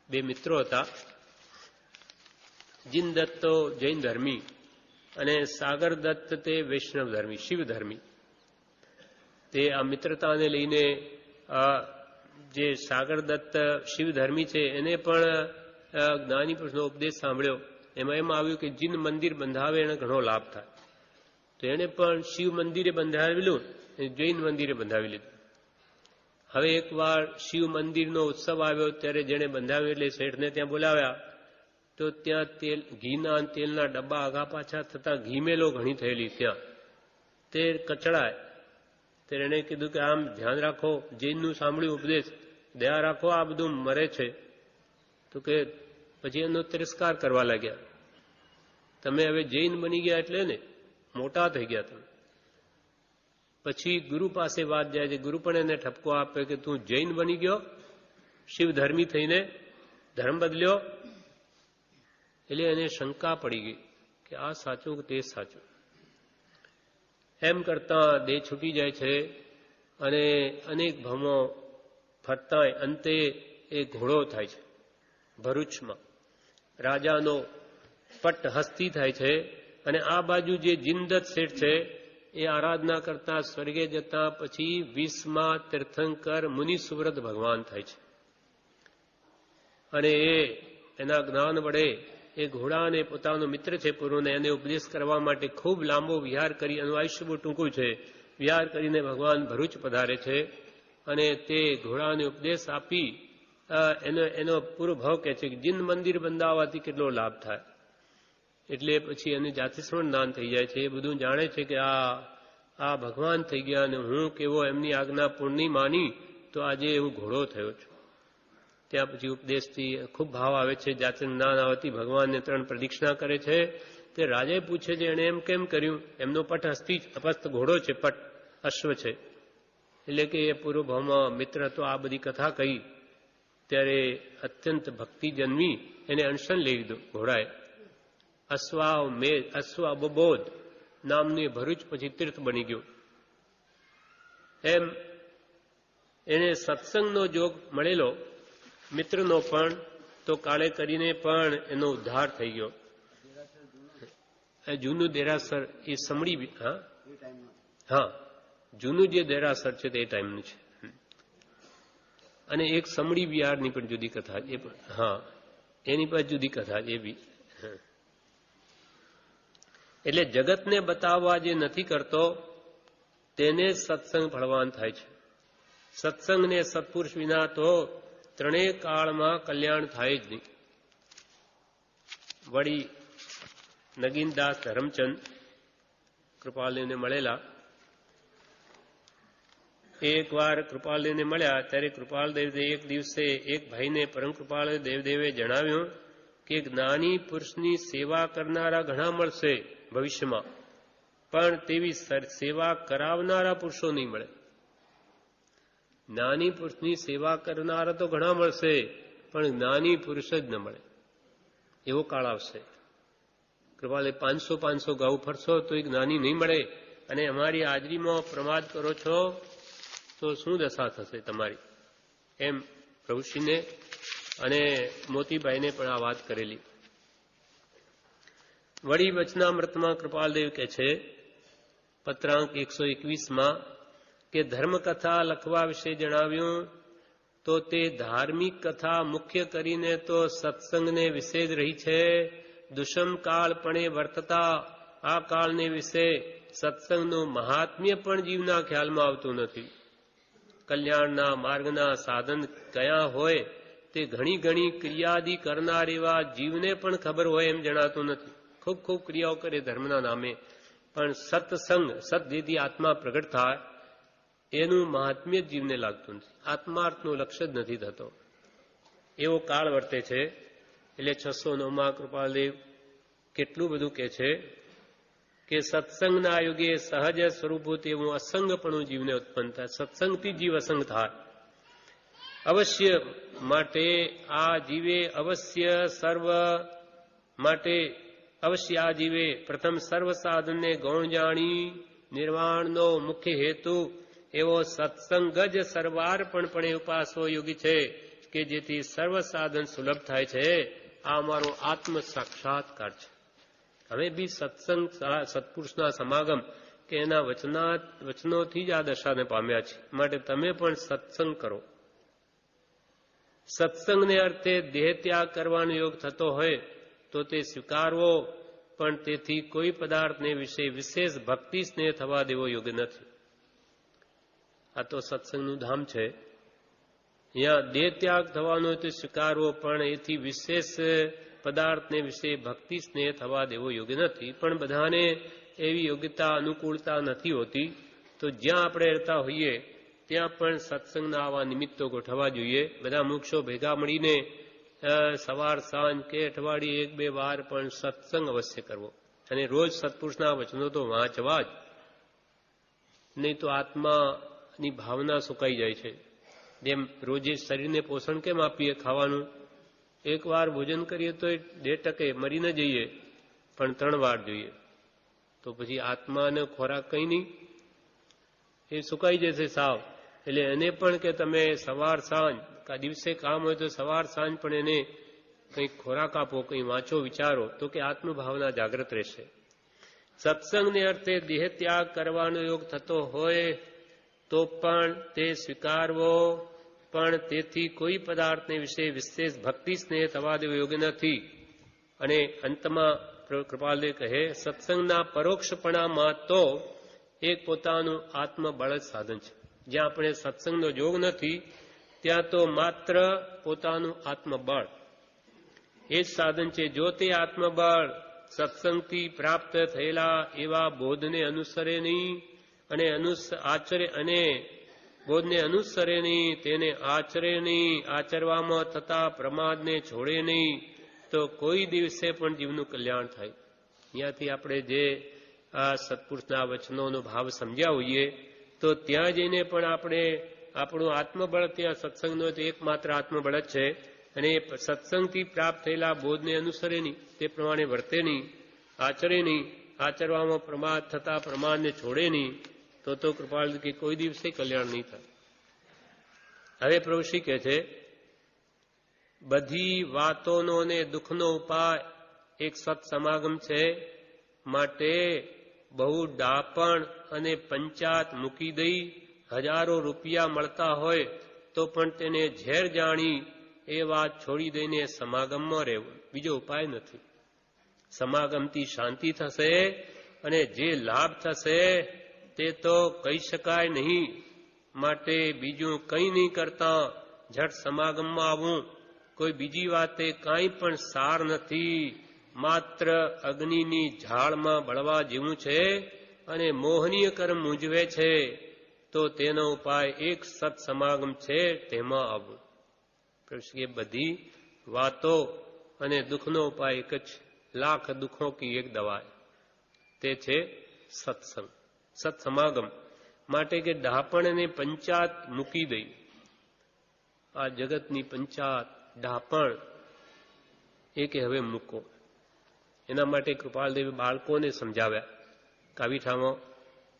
S1: બે મિત્રો હતા. જીન દત્ત તો જૈન ધર્મી અને સાગર દત્ત તે વૈષ્ણવ ધર્મી, શિવ ધર્મી. તે આ મિત્રતાને લઈને જે સાગર દત્ત શિવ ધર્મી છે એને પણ જ્ઞાની પુરુષનો ઉપદેશ સાંભળ્યો. એમાં એમ આવ્યું કે જીન મંદિર બંધાવે એને ઘણો લાભ થાય. તો એને પણ શિવ મંદિરે બંધાવેલું, જૈન મંદિરે બંધાવી લીધું. હવે એકવાર શિવ મંદિરનો ઉત્સવ આવ્યો ત્યારે જેને બંધાવ્યો એટલે શેઠને ત્યાં બોલાવ્યા. તો ત્યાં ઘીના તેલના ડબ્બા આગા પાછા થતા ઘીમેલો ઘણી થયેલી ત્યાં. તે કચડાય. ત્યારે એણે કીધું કે આમ ધ્યાન રાખો, જૈનનું સાંભળ્યું ઉપદેશ, દયા રાખો, આ બધું મરે છે. તો કે પછી એનો તિરસ્કાર કરવા લાગ્યા. તમે હવે જૈન બની ગયા એટલે ને મોટા થઈ ગયા તમે. પછી ગુરુ પાસે વાત જાય છે. ગુરુ પણ એને ઠપકો આપે કે તું જૈન બની ગયો, શિવ ધર્મી થઈને ધર્મ બદલ્યો. એટલે એને શંકા પડી ગઈ કે આ સાચું કે તે સાચું. એમ કરતા દેહ છૂટી જાય છે અને અનેક ભમો ફરતાંય અંતે એ ઘોડો થાય છે. ભરૂચમાં રાજાનો પટ્ટ હસ્તી થાય છે. અને આ બાજુ જે જીનદત્ત શેઠ છે એ આરાધના કરતા સ્વર્ગે જતા પછી 20મા તીર્થંકર મુનિ સુવ્રત ભગવાન થાય છે. અને એના જ્ઞાન વડે એ ઘોડાને પોતાનો મિત્ર છે પૂર્વને એને ઉપદેશ કરવા માટે ખૂબ લાંબો વિહાર કરી, એનું આયુષ્ય બહુ ટૂંકું છે, વિહાર કરીને ભગવાન ભરૂચ પધારે છે. અને તે ઘોડાને ઉપદેશ આપી એનો પૂરો ભાવ કહે છે કે જીન મંદિર બંધાવવાથી કેટલો લાભ થાય. એટલે પછી એને જાતિસ્મરણ જ્ઞાન થઈ જાય છે. એ બધું જાણે છે કે આ ભગવાન થઈ ગયા અને હું કેવો એમની આજ્ઞા પૂર્ણની માની તો આજે હું ઘોડો થયો છું. ત્યાં પછી ઉપદેશથી ખૂબ ભાવ આવે છે. જાતિ જ્ઞાન આવતી ભગવાનને 3 પ્રદક્ષિણા કરે છે. તે રાજાએ પૂછે છે એણે એમ કેમ કર્યું? એમનો પટ હસ્તી અપસ્ત ઘોડો છે, પટ અશ્વ છે. એટલે કે એ પૂર્વ ભાવમાં મિત્ર હતો. આ બધી કથા કહી ત્યારે અત્યંત ભક્તિ જન્મી એને અનશન લઈ લીધો ઘોડાએ. અશ્વાબોધ નામનું ભરૂચ પછી તીર્થ બની ગયું. એમ એને સત્સંગનો જોગ મળેલો મિત્રનો પણ, તો તો કાળે કરીને પણ એનો ઉદ્ધાર થઈ ગયો. જૂનું દેરાસર એ સમડી, હા જૂનું જે દેરાસર છે તે એ ટાઈમનું છે. અને એક સમડી વિહારની પણ જુદી કથા, એ પણ હા એની પણ જુદી કથા એ બી. એટલે જગતને બતાવવા જે નથી કરતો તેને સત્સંગ ફળવાન થાય છે. સત્સંગ ને સત્પુરુષ વિના તો ત્રણેય કાળમાં કલ્યાણ થાય જ નહીં. વળી નગીનદાસ ધરમચંદ કૃપાલદેવને મળેલા. એકવાર કૃપાલદેવને મળ્યા ત્યારે કૃપાલદેવ એક દિવસે એક ભાઈને પરમ કૃપાલ દેવદેવે જણાવ્યું કે જ્ઞાની પુરુષની સેવા કરનારા ઘણા મળશે ભવિષ્યમાં, પણ તેવી સેવા કરાવનારા પુરુષો નહીં મળે. જ્ઞાની પુરુષની સેવા કરનારા તો ઘણા મળશે, પણ જ્ઞાની પુરુષ જ ન મળે. એવો કાળ આવશે. કૃપાલે 500 ગાઉ ફરશો તો એક જ્ઞાની નહીં મળે, અને અમારી હાજરીમાં પ્રમાદ કરો છો તો શું દશા થશે તમારી? એમ પ્રભુશ્રીને અને મોતીભાઈને પણ આ વાત કરેલી. વળી વચનામૃતમાં કૃપાલદેવ કહે છે પત્રાંક 121માં કે ધર્મકથા લખવા વિશે જણાવ્યું તો તે ધાર્મિક કથા મુખ્ય કરીને તો સત્સંગને વિશે જ રહી છે. દુષમ કાળપણે વર્તતા આ કાળને વિશે સત્સંગનું મહાત્મ્ય પણ જીવના ખ્યાલમાં આવતું નથી. કલ્યાણના માર્ગના સાધન કયા હોય તે ઘણી ઘણી ક્રિયાદિ કરનાર એવા જીવને પણ ખબર હોય એમ જણાતું નથી. ખૂબ ખૂબ ક્રિયાઓ કરે ધર્મના નામે, પણ સત્સંગ સત જેથી આત્મા પ્રગટ થાય એનું મહાત્મ્ય જીવને લાગતું નથી. આત્માર્થનું લક્ષ્ય જ નથી થતો. એવો કાળ વર્તે છે. એટલે 609માં કૃપાલદેવ કેટલું બધું કહે છે કે સત્સંગના યુગે સહજ સ્વરૂપભૂત એવું અસંગપણું જીવને ઉત્પન્ન થાય. સત્સંગથી જીવ અસંગ થાય. અવશ્ય માટે આ જીવે અવશ્ય આ જીવે પ્રથમ સર્વ સાધનને ગૌણ જાણી નિર્વાણનો મુખ્ય હેતુ એવો સત્સંગ જ સર્વાર્પણપણે ઉપાસવો યોગી છે કે જેથી સર્વ સાધન સુલભ થાય છે. આ અમારો આત્મ સાક્ષાત્કાર છે. હવે બી સત્સંગ સત્પુરુષના સમાગમ કે એના વચનોથી જ આ દશાને પામ્યા છે. માટે તમે પણ સત્સંગ કરો. સત્સંગને અર્થે દેહ ત્યાગ કરવાનો યોગ થતો હોય તો તે સ્વીકારવો, પણ તેથી કોઈ પદાર્થને વિશે વિશેષ ભક્તિ સ્નેહ થવા દેવો યોગ્ય નથી. આ તો સત્સંગનું ધામ છે. અહીંયા દેહ ત્યાગ થવાનો તો સ્વીકારવો, પણ એથી વિશેષ પદાર્થને વિશે ભક્તિ સ્નેહ થવા દેવો યોગ્ય નથી. પણ બધાને એવી યોગ્યતા અનુકૂળતા નથી હોતી. તો જ્યાં આપણે રહેતા હોઈએ ત્યાં પણ સત્સંગના આવા નિમિત્તો ગોઠવવા જોઈએ. બધા મોક્ષો ભેગા મળીને સવાર સાંજ કે અઠવાડિયે 1-2 વાર પણ સત્સંગ અવશ્ય કરવો, અને રોજ સત્પુરુષના વચનો તો વાંચવા જ. નહીં તો આત્માની ભાવના સુકાઈ જાય છે. જેમ રોજે શરીરને પોષણ કેમ આપીએ ખાવાનું? 1 વાર ભોજન કરીએ તો 2% મરી ન જઈએ, પણ 3 વાર જોઈએ. તો પછી આત્માને ખોરાક કંઈ નહીં, એ સુકાઈ જશે સાવ. એટલે એને પણ કે તમે સવાર સાંજ દિવસે કામ હોય તો સવાર સાંજ પણ એને કંઈક ખોરાક આપો, કંઈ વાંચો, વિચારો, તો કે આત્મભાવના જાગૃત રહેશે. સત્સંગને અર્થે દેહ ત્યાગ કરવાનો યોગ થતો હોય તો પણ તે સ્વીકારવો, પણ તેથી કોઈ પદાર્થને વિશે વિશેષ ભક્તિ સ્નેહ થવા દેવો યોગ્ય નથી. અને અંતમાં કૃપાલદેવ કહે સત્સંગના પરોક્ષપણામાં તો એક પોતાનું આત્મબળ જ સાધન છે. જ્યાં આપણે સત્સંગનો યોગ નથી ત્યાં તો માત્ર પોતાનું આત્મબળ એ જ સાધન છે. જો તે આત્મબળ સત્સંગથી પ્રાપ્ત થયેલા એવા બોધને અનુસરે નહીં અને બોધને અનુસરે નહીં, તેને આચરે નહીં, આચરવામાં થતા પ્રમાદને છોડે નહીં, તો કોઈ દિવસે પણ જીવનું કલ્યાણ થાય. અહીંયાથી આપણે જે આ સત્પુરુષના વચનોનો ભાવ સમજ્યા હોઈએ તો ત્યાં જઈને પણ આપણે આપણું આત્મબળ ત્યાં સત્સંગનો તો એકમાત્ર આત્મબળ જ છે. અને એ સત્સંગથી પ્રાપ્ત થયેલા બોધને અનુસરે નહીં, તે પ્રમાણે વર્તે નહીં, આચરે નહીં, આચરવામાં પ્રમાદ થતા પ્રમાદને છોડે નહીં, તો કૃપાલ કે કોઈ દિવસે કલ્યાણ નહીં થાય. હવે પ્રભુશ્રી કહે છે બધી વાતોનો ને દુઃખનો ઉપાય એક સત્સમાગમ છે. માટે બહુ ડાપણ અને પંચાત મૂકી દઈ હજારો રૂપિયા મળતા હોય તો પણ તેને ઝેર જાણી એ વાત છોડી દઈને સમાગમમાં રહેવું, બીજો ઉપાય નથી. સમાગમથી શાંતિ થશે અને જે લાભ થશે તે તો કહી શકાય નહીં. માટે બીજું કંઈ નહીં કરતા ઝટ સમાગમમાં આવવું. કોઈ બીજી વાતે કાંઈ પણ સાર નથી. માત્ર અગ્નિની ઝાડમાં બળવા જેવું છે અને મોહનીય કર્મ મૂંઝવે છે. તો તેનો ઉપાય એક સત્સમાગમ છે, તેમાં આવવું. કે બધી વાતો અને દુઃખનો ઉપાય એક જ, લાખ દુઃખો કી એક દવા, તે છે સત્સંગ, સત્સમાગમ. માટે કે ડાપણને પંચાત મૂકી દઈ. આ જગતની પંચાત ડાપણ એ કે હવે મૂકો. એના માટે કૃપાલદેવી બાળકોને સમજાવ્યા. કાવીઠામાં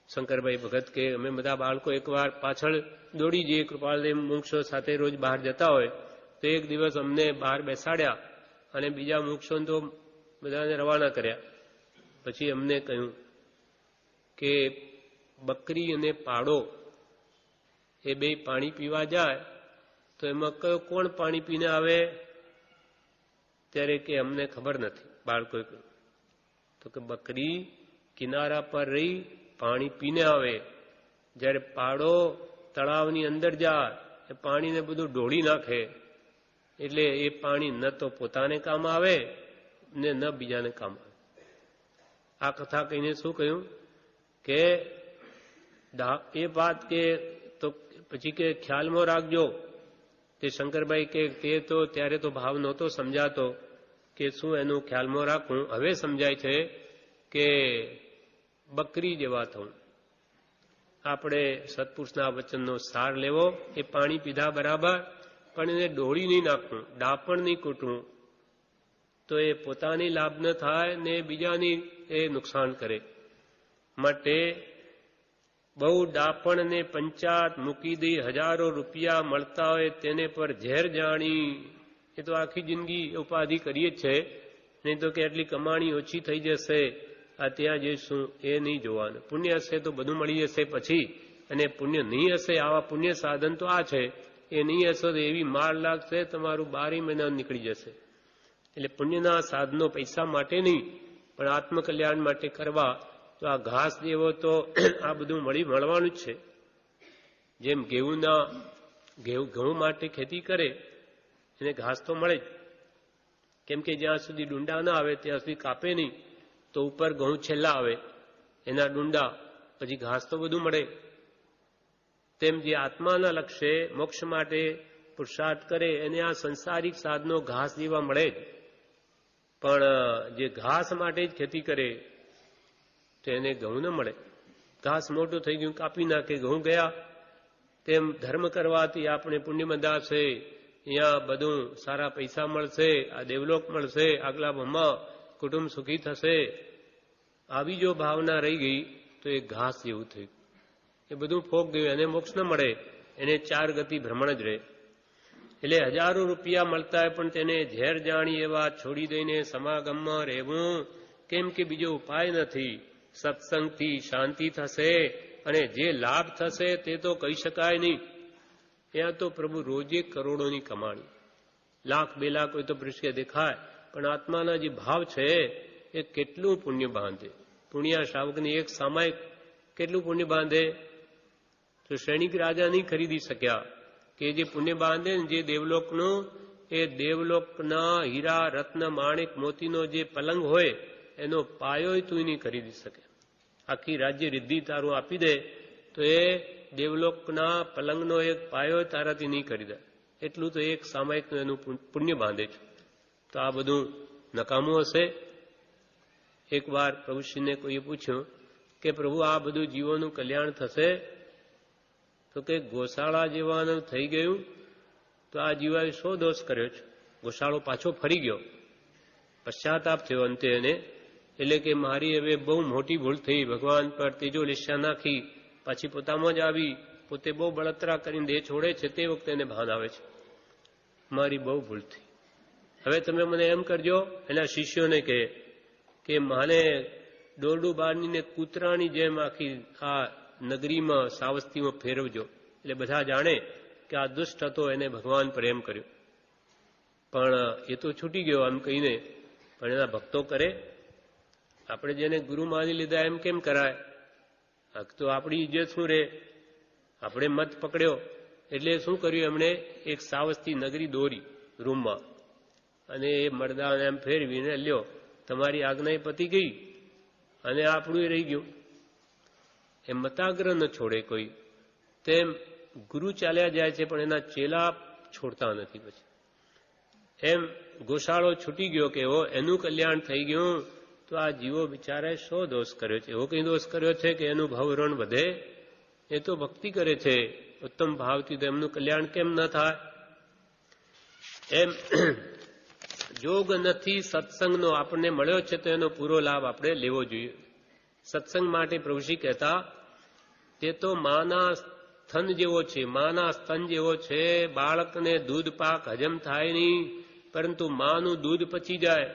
S1: શંકરભાઈ ભગત કે અમે બધા બાળકો એકવાર પાછળ દોડી જઈએ. કૃપાલદેવ મુક્ષો સાથે રોજ બહાર જતા હોય તો એક દિવસ અમને બહાર બેસાડ્યા અને બીજા મુક્ષોને તો બધાને રવાના કર્યા. પછી અમને કહ્યું કે બકરી અને પાડો એ બે પાણી પીવા જાય તો એમાં કયો કોણ પાણી પીને આવે? ત્યારે કે અમને ખબર નથી. બાળકોએ કહ્યું તો કે બકરી કિનારા પર રહી પાણી પીને આવે, જ્યારે પાડો તળાવની અંદર જાય એ પાણીને બધું ઢોળી નાખે. એટલે એ પાણી ન તો પોતાને કામ આવે ને ન બીજાને કામ આવે. આ કથા કહીને શું કહ્યું કે એ વાત કે તો પછી કે ખ્યાલમાં રાખજો. તે શંકરભાઈ કે તે તો ત્યારે તો ભાવ નહોતો સમજાતો કે શું એનું ખ્યાલમાં રાખવું. હવે સમજાય છે કે બકરી જેવા થવું. આપણે સત્પુરુષના વચનનો સાર લેવો. એ પાણી પીધા બરાબર, પણ એને ડોળી નહીં નાખવું, ડાપણ નહીં કૂટવું. તો એ પોતાની લાભ ન થાય ને બીજાની એ નુકસાન કરે. માટે બહુ ડાપણ ને પંચાત મૂકી દઈ હજારો રૂપિયા મળતા હોય તેને પર ઝેર જાણી. એ તો આખી જિંદગી ઉપાધિ કરીએ જ છે. નહીં તો કે એટલી કમાણી ઓછી થઈ જશે, આ ત્યાં જઈશું, એ નહીં જોવાનું. પુણ્ય હશે તો બધું મળી જશે પછી, અને પુણ્ય નહીં હશે, આવા પુણ્ય સાધન તો આ છે, એ નહીં હશે તો એવી માર લાગશે તમારું 12 મહિના નીકળી જશે. એટલે પુણ્યના સાધનો પૈસા માટે નહીં પણ આત્મકલ્યાણ માટે કરવા. તો આ ઘાસ જેવો તો આ બધું મળવાનું જ છે. જેમ ઘઉં માટે ખેતી કરે એને ઘાસ તો મળે જ, કેમ કે જ્યાં સુધી ડુંડા ના આવે ત્યાં સુધી કાપે નહીં, તો ઉપર ઘઉં છેલ્લા આવે એના ડુંડા, પછી ઘાસ તો બધું મળે. તેમ જે આત્માના લક્ષ્ય મોક્ષ માટે પુરુષાર્થ કરે એને આ સંસારિક સાધનો ઘાસ જેવા મળે જ. પણ જે ઘાસ માટે જ ખેતી કરે તો એને ઘઉં ન મળે. ઘાસ મોટું થઈ ગયું કાપી નાખે, ઘઉં ગયા. તેમ ધર્મ કરવાથી આપણે પુણ્ય બંધાશે, અહીંયા બધું સારા પૈસા મળશે, આ દેવલોક મળશે, આગલા ભમમાં કુટુંબ સુખી થશે. આવી જો ભાવના રહી ગઈ તો એ ઘાસ જેવું થયું, એ બધું ફોક ગયું, એને મોક્ષ ન મળે, એને 4 ગતિ ભ્રમણ જ રહે. એટલે હજારો રૂપિયા મળતા હોય પણ તેને ઝેર જાણી એવા છોડી દઈને સમાગમમાં રહેવું. કેમ કે બીજો ઉપાય નથી. સત્સંગથી શાંતિ થશે અને જે લાભ થશે તે તો કહી શકાય નહીં. ત્યાં તો પ્રભુ રોજે કરોડોની કમાણી, 1 લાખ 2 લાખ હોય તો પૃષ્ઠે દેખાય, પણ આત્માના જે ભાવ છે એ કેટલું પુણ્ય બાંધે. પુણ્યા શ્રાવકની એક સામાયિક કેટલું પુણ્ય બાંધે. તો સૈનિક રાજા નહીં ખરીદી શક્યા કે જે પુણ્ય બાંધે ને જે દેવલોકનું, એ દેવલોકના હીરા રત્ન માણિક મોતીનો જે પલંગ હોય એનો પાયો તું નહીં ખરીદી શકે. આખી રાજ્ય રિદ્ધિ તારું આપી દે તો એ દેવલોકના પલંગનો એક પાયો તારાથી નહીં ખરીદાય. એટલું તો એક સામાયિકનું એનું પુણ્ય બાંધે છે. તો આ બધું નકામું હશે. એકવાર પ્રભુશ્રીને કોઈએ પૂછ્યું કે પ્રભુ આ બધું જીવોનું કલ્યાણ થશે? તો કે ગોશાળા જેવાનું થઈ ગયું તો આ જીવાએ શો દોષ કર્યો છે? ગોશાળો પાછો ફરી ગયો, પશ્ચાતાપ થયો અંતે એને. એટલે કે મારી હવે બહુ મોટી ભૂલ થઈ, ભગવાન પર તેજો લેશા નાખી, પાછી પોતામાં જ આવી, પોતે બહુ બળતરા કરીને દેહ છોડે છે તે વખતે એને ભાન આવે છે મારી બહુ ભૂલ થઈ. હવે તમે મને એમ કરજો, એના શિષ્યોને કે માને દોરડું બાંધીને કૂતરાની જેમ આખી આ નગરીમાં સાવસ્તીમાં ફેરવજો, એટલે બધા જાણે કે આ દુષ્ટ હતો, એને ભગવાન પ્રેમ કર્યો. પણ એ તો છૂટી ગયો આમ કહીને. પણ એના ભક્તો કરે. આપણે જેને ગુરુ માની લીધા એમ કેમ કરાય? તો આપણી ઇજ્જત શું રે? આપણે મત પકડ્યો એટલે શું કર્યું એમણે? એક સાવસ્તી નગરી દોરી રૂમમાં, અને એ મરદાને એમ ફેરવીને લ્યો તમારી આજ્ઞા પતી ગઈ અને આપણું રહી ગયું. એ મતાગ્રહ ન છોડે કોઈ. તેમ ગુરુ ચાલ્યા જાય છે પણ એના ચેલા છોડતા નથી. પછી એમ ગોશાળો છૂટી ગયો કે એનું કલ્યાણ થઈ ગયું, તો આ જીવો બિચારાએ શો દોષ કર્યો છે? એવો કઈ દોષ કર્યો છે કે એનું ભાવરણ વધે? એ તો ભક્તિ કરે છે ઉત્તમ ભાવથી, તો એમનું કલ્યાણ કેમ ન થાય? એમ જોગ નથી સત્સંગનો આપણને મળ્યો છે તો એનો પૂરો લાભ આપણે લેવો જોઈએ. સત્સંગ માટે પ્રભુશ્રી કહેતા, તે તો માના સ્તન જેવો છે, માના સ્તન જેવો છે. બાળકને દૂધ પાક હજમ થાય નહીં, પરંતુ માનું દૂધ પચી જાય,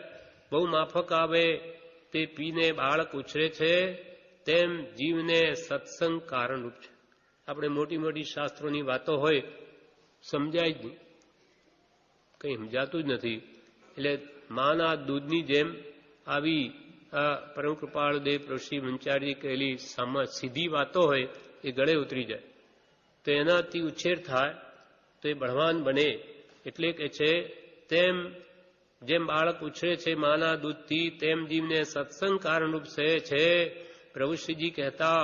S1: બહુ માફક આવે, તે પીને બાળક ઉછરે છે. તેમ જીવને સત્સંગ કારણરૂપ છે. આપણે મોટી મોટી શાસ્ત્રોની વાતો હોય, સમજાય જ નહીં, કંઈ સમજાતું જ નથી. એટલે માના દૂધની જેમ આવી આ પરમ કૃપાળુદેવ પ્રભુશ્રી મંચારજી કહેલી સીધી વાતો હોય એ ગળે ઉતરી જાય, તો એનાથી ઉછેર થાય તો એ બળવાન બને. એટલે કે છે તેમ જેમ બાળક ઉછરે છે માના દૂધથી, તેમ જીવને સત્સંગ કારણરૂપ છે. પ્રભુશ્રીજી કહેતા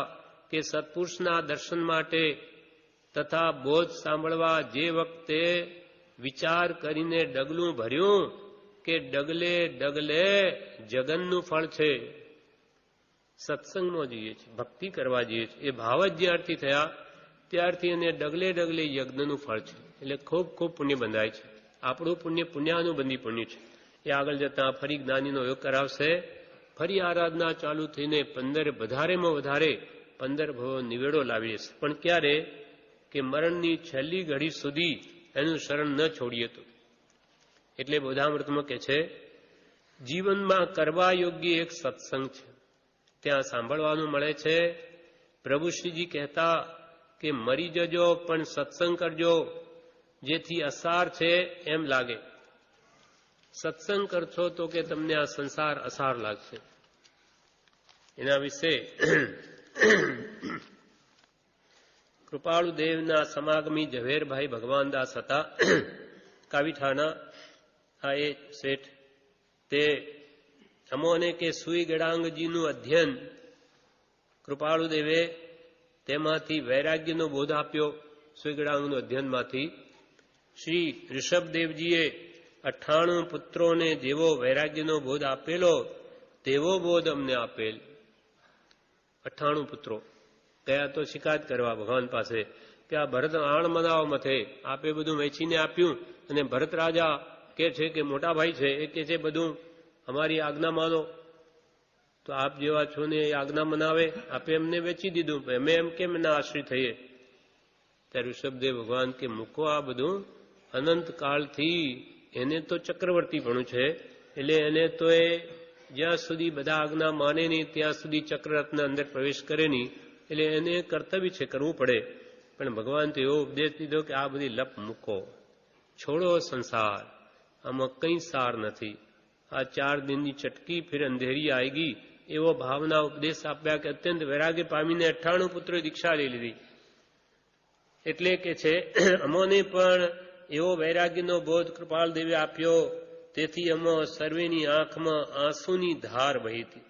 S1: કે સત્પુરુષના દર્શન માટે તથા બોધ સાંભળવા જે વખતે વિચાર કરીને ડગલું ભર્યું કે ડગલે ડગલે જગનનું ફળ છે. સત્સંગમાં જઈએ છીએ, ભક્તિ કરવા જઈએ છીએ, એ ભાવ જ જ્યારથી થયા ત્યારથી એને ડગલે ડગલે યજ્ઞનું ફળ છે. એટલે ખૂબ ખૂબ પુણ્ય બંધાય છે. આપણું પુણ્ય પુણ્યાનુબંધી પુણ્ય છે. એ આગળ જતાં ફરી જ્ઞાનીનો યોગ કરાવશે. ફરી આરાધના ચાલુ થઈને 15 વધારેમાં વધારે 15 ભવો નિવેડો લાવી દેશે. પણ ક્યારે? કે મરણની છેલ્લી ઘડી સુધી એનું શરણ ન છોડીએ તો. એટલે બોધામૃતમાં કહે છે, જીવનમાં કરવા યોગ્ય એક સત્સંગ છે, ત્યાં સાંભળવાનું મળે છે. પ્રભુશ્રીજી કહેતા કે મરી જજો પણ સત્સંગ કરજો, જેથી અસાર છે એમ લાગે. સત્સંગ કરશો તો કે તમને આ સંસાર અસાર લાગશે. એના વિશે કૃપાળુદેવના સમાગમી ઝવેરભાઈ ભગવાનદાસ હતા, કાવીઠાના. આ એ શેઠ, તે અમોને કે સુઈ ગળાંગજીનું અધ્યયન કૃપાળુદેવે તેમાંથી વૈરાગ્યનો બોધ આપ્યો. સુઈ ગળાંગનું અધ્યયનમાંથી શ્રી ઋષભદેવજીએ 98 પુત્રોને જેવો વૈરાગ્યનો બોધ આપેલો તેવો બોધ અમને આપેલ. 98 પુત્રો ગયા તો શિકાયત કરવા ભગવાન પાસે કે આ ભરત આણ મનાવો મથે, આપે બધું વેચીને આપ્યું, અને ભરત રાજા કે છે કે મોટા ભાઈ છે, એ કે છે બધું અમારી આજ્ઞા માનો. તો આપ જેવા છો ને એ આજ્ઞા મનાવે, આપે એમને વેચી દીધું, અમે એમ કેમ એના આશ્રિત થઈએ? ત્યારે ઋષભદેવ ભગવાન કે મૂકો આ બધું, અનંતકાળથી એને તો ચક્રવર્તી ભણું છે, એટલે એને તો એ જ્યાં સુધી બધા આજ્ઞા માને નહીં ત્યાં સુધી ચક્રરથના અંદર પ્રવેશ કરે નહીં, એટલે એને કર્તવ્ય છે, કરવું પડે. પણ ભગવાન તો એવો ઉપદેશ દીધો કે આ બધી લપ મૂકો, છોડો સંસાર, આમાં કંઈ સાર નથી. આ 4 દિનની ચટકી ફિર અંધેરી આएगी, એવો ભાવના ઉપદેશ આપ્યા કે અત્યંત વૈરાગ્ય પામીને 98 પુત્રોએ દીક્ષા લઈ લીધી. એટલે કે છે અમોને પણ એવો વૈરાગ્યનો બોધ કૃપાલદેવે આપ્યો, તેથી અમો સર્વેની આંખમાં આંસુની ધાર વહી હતી.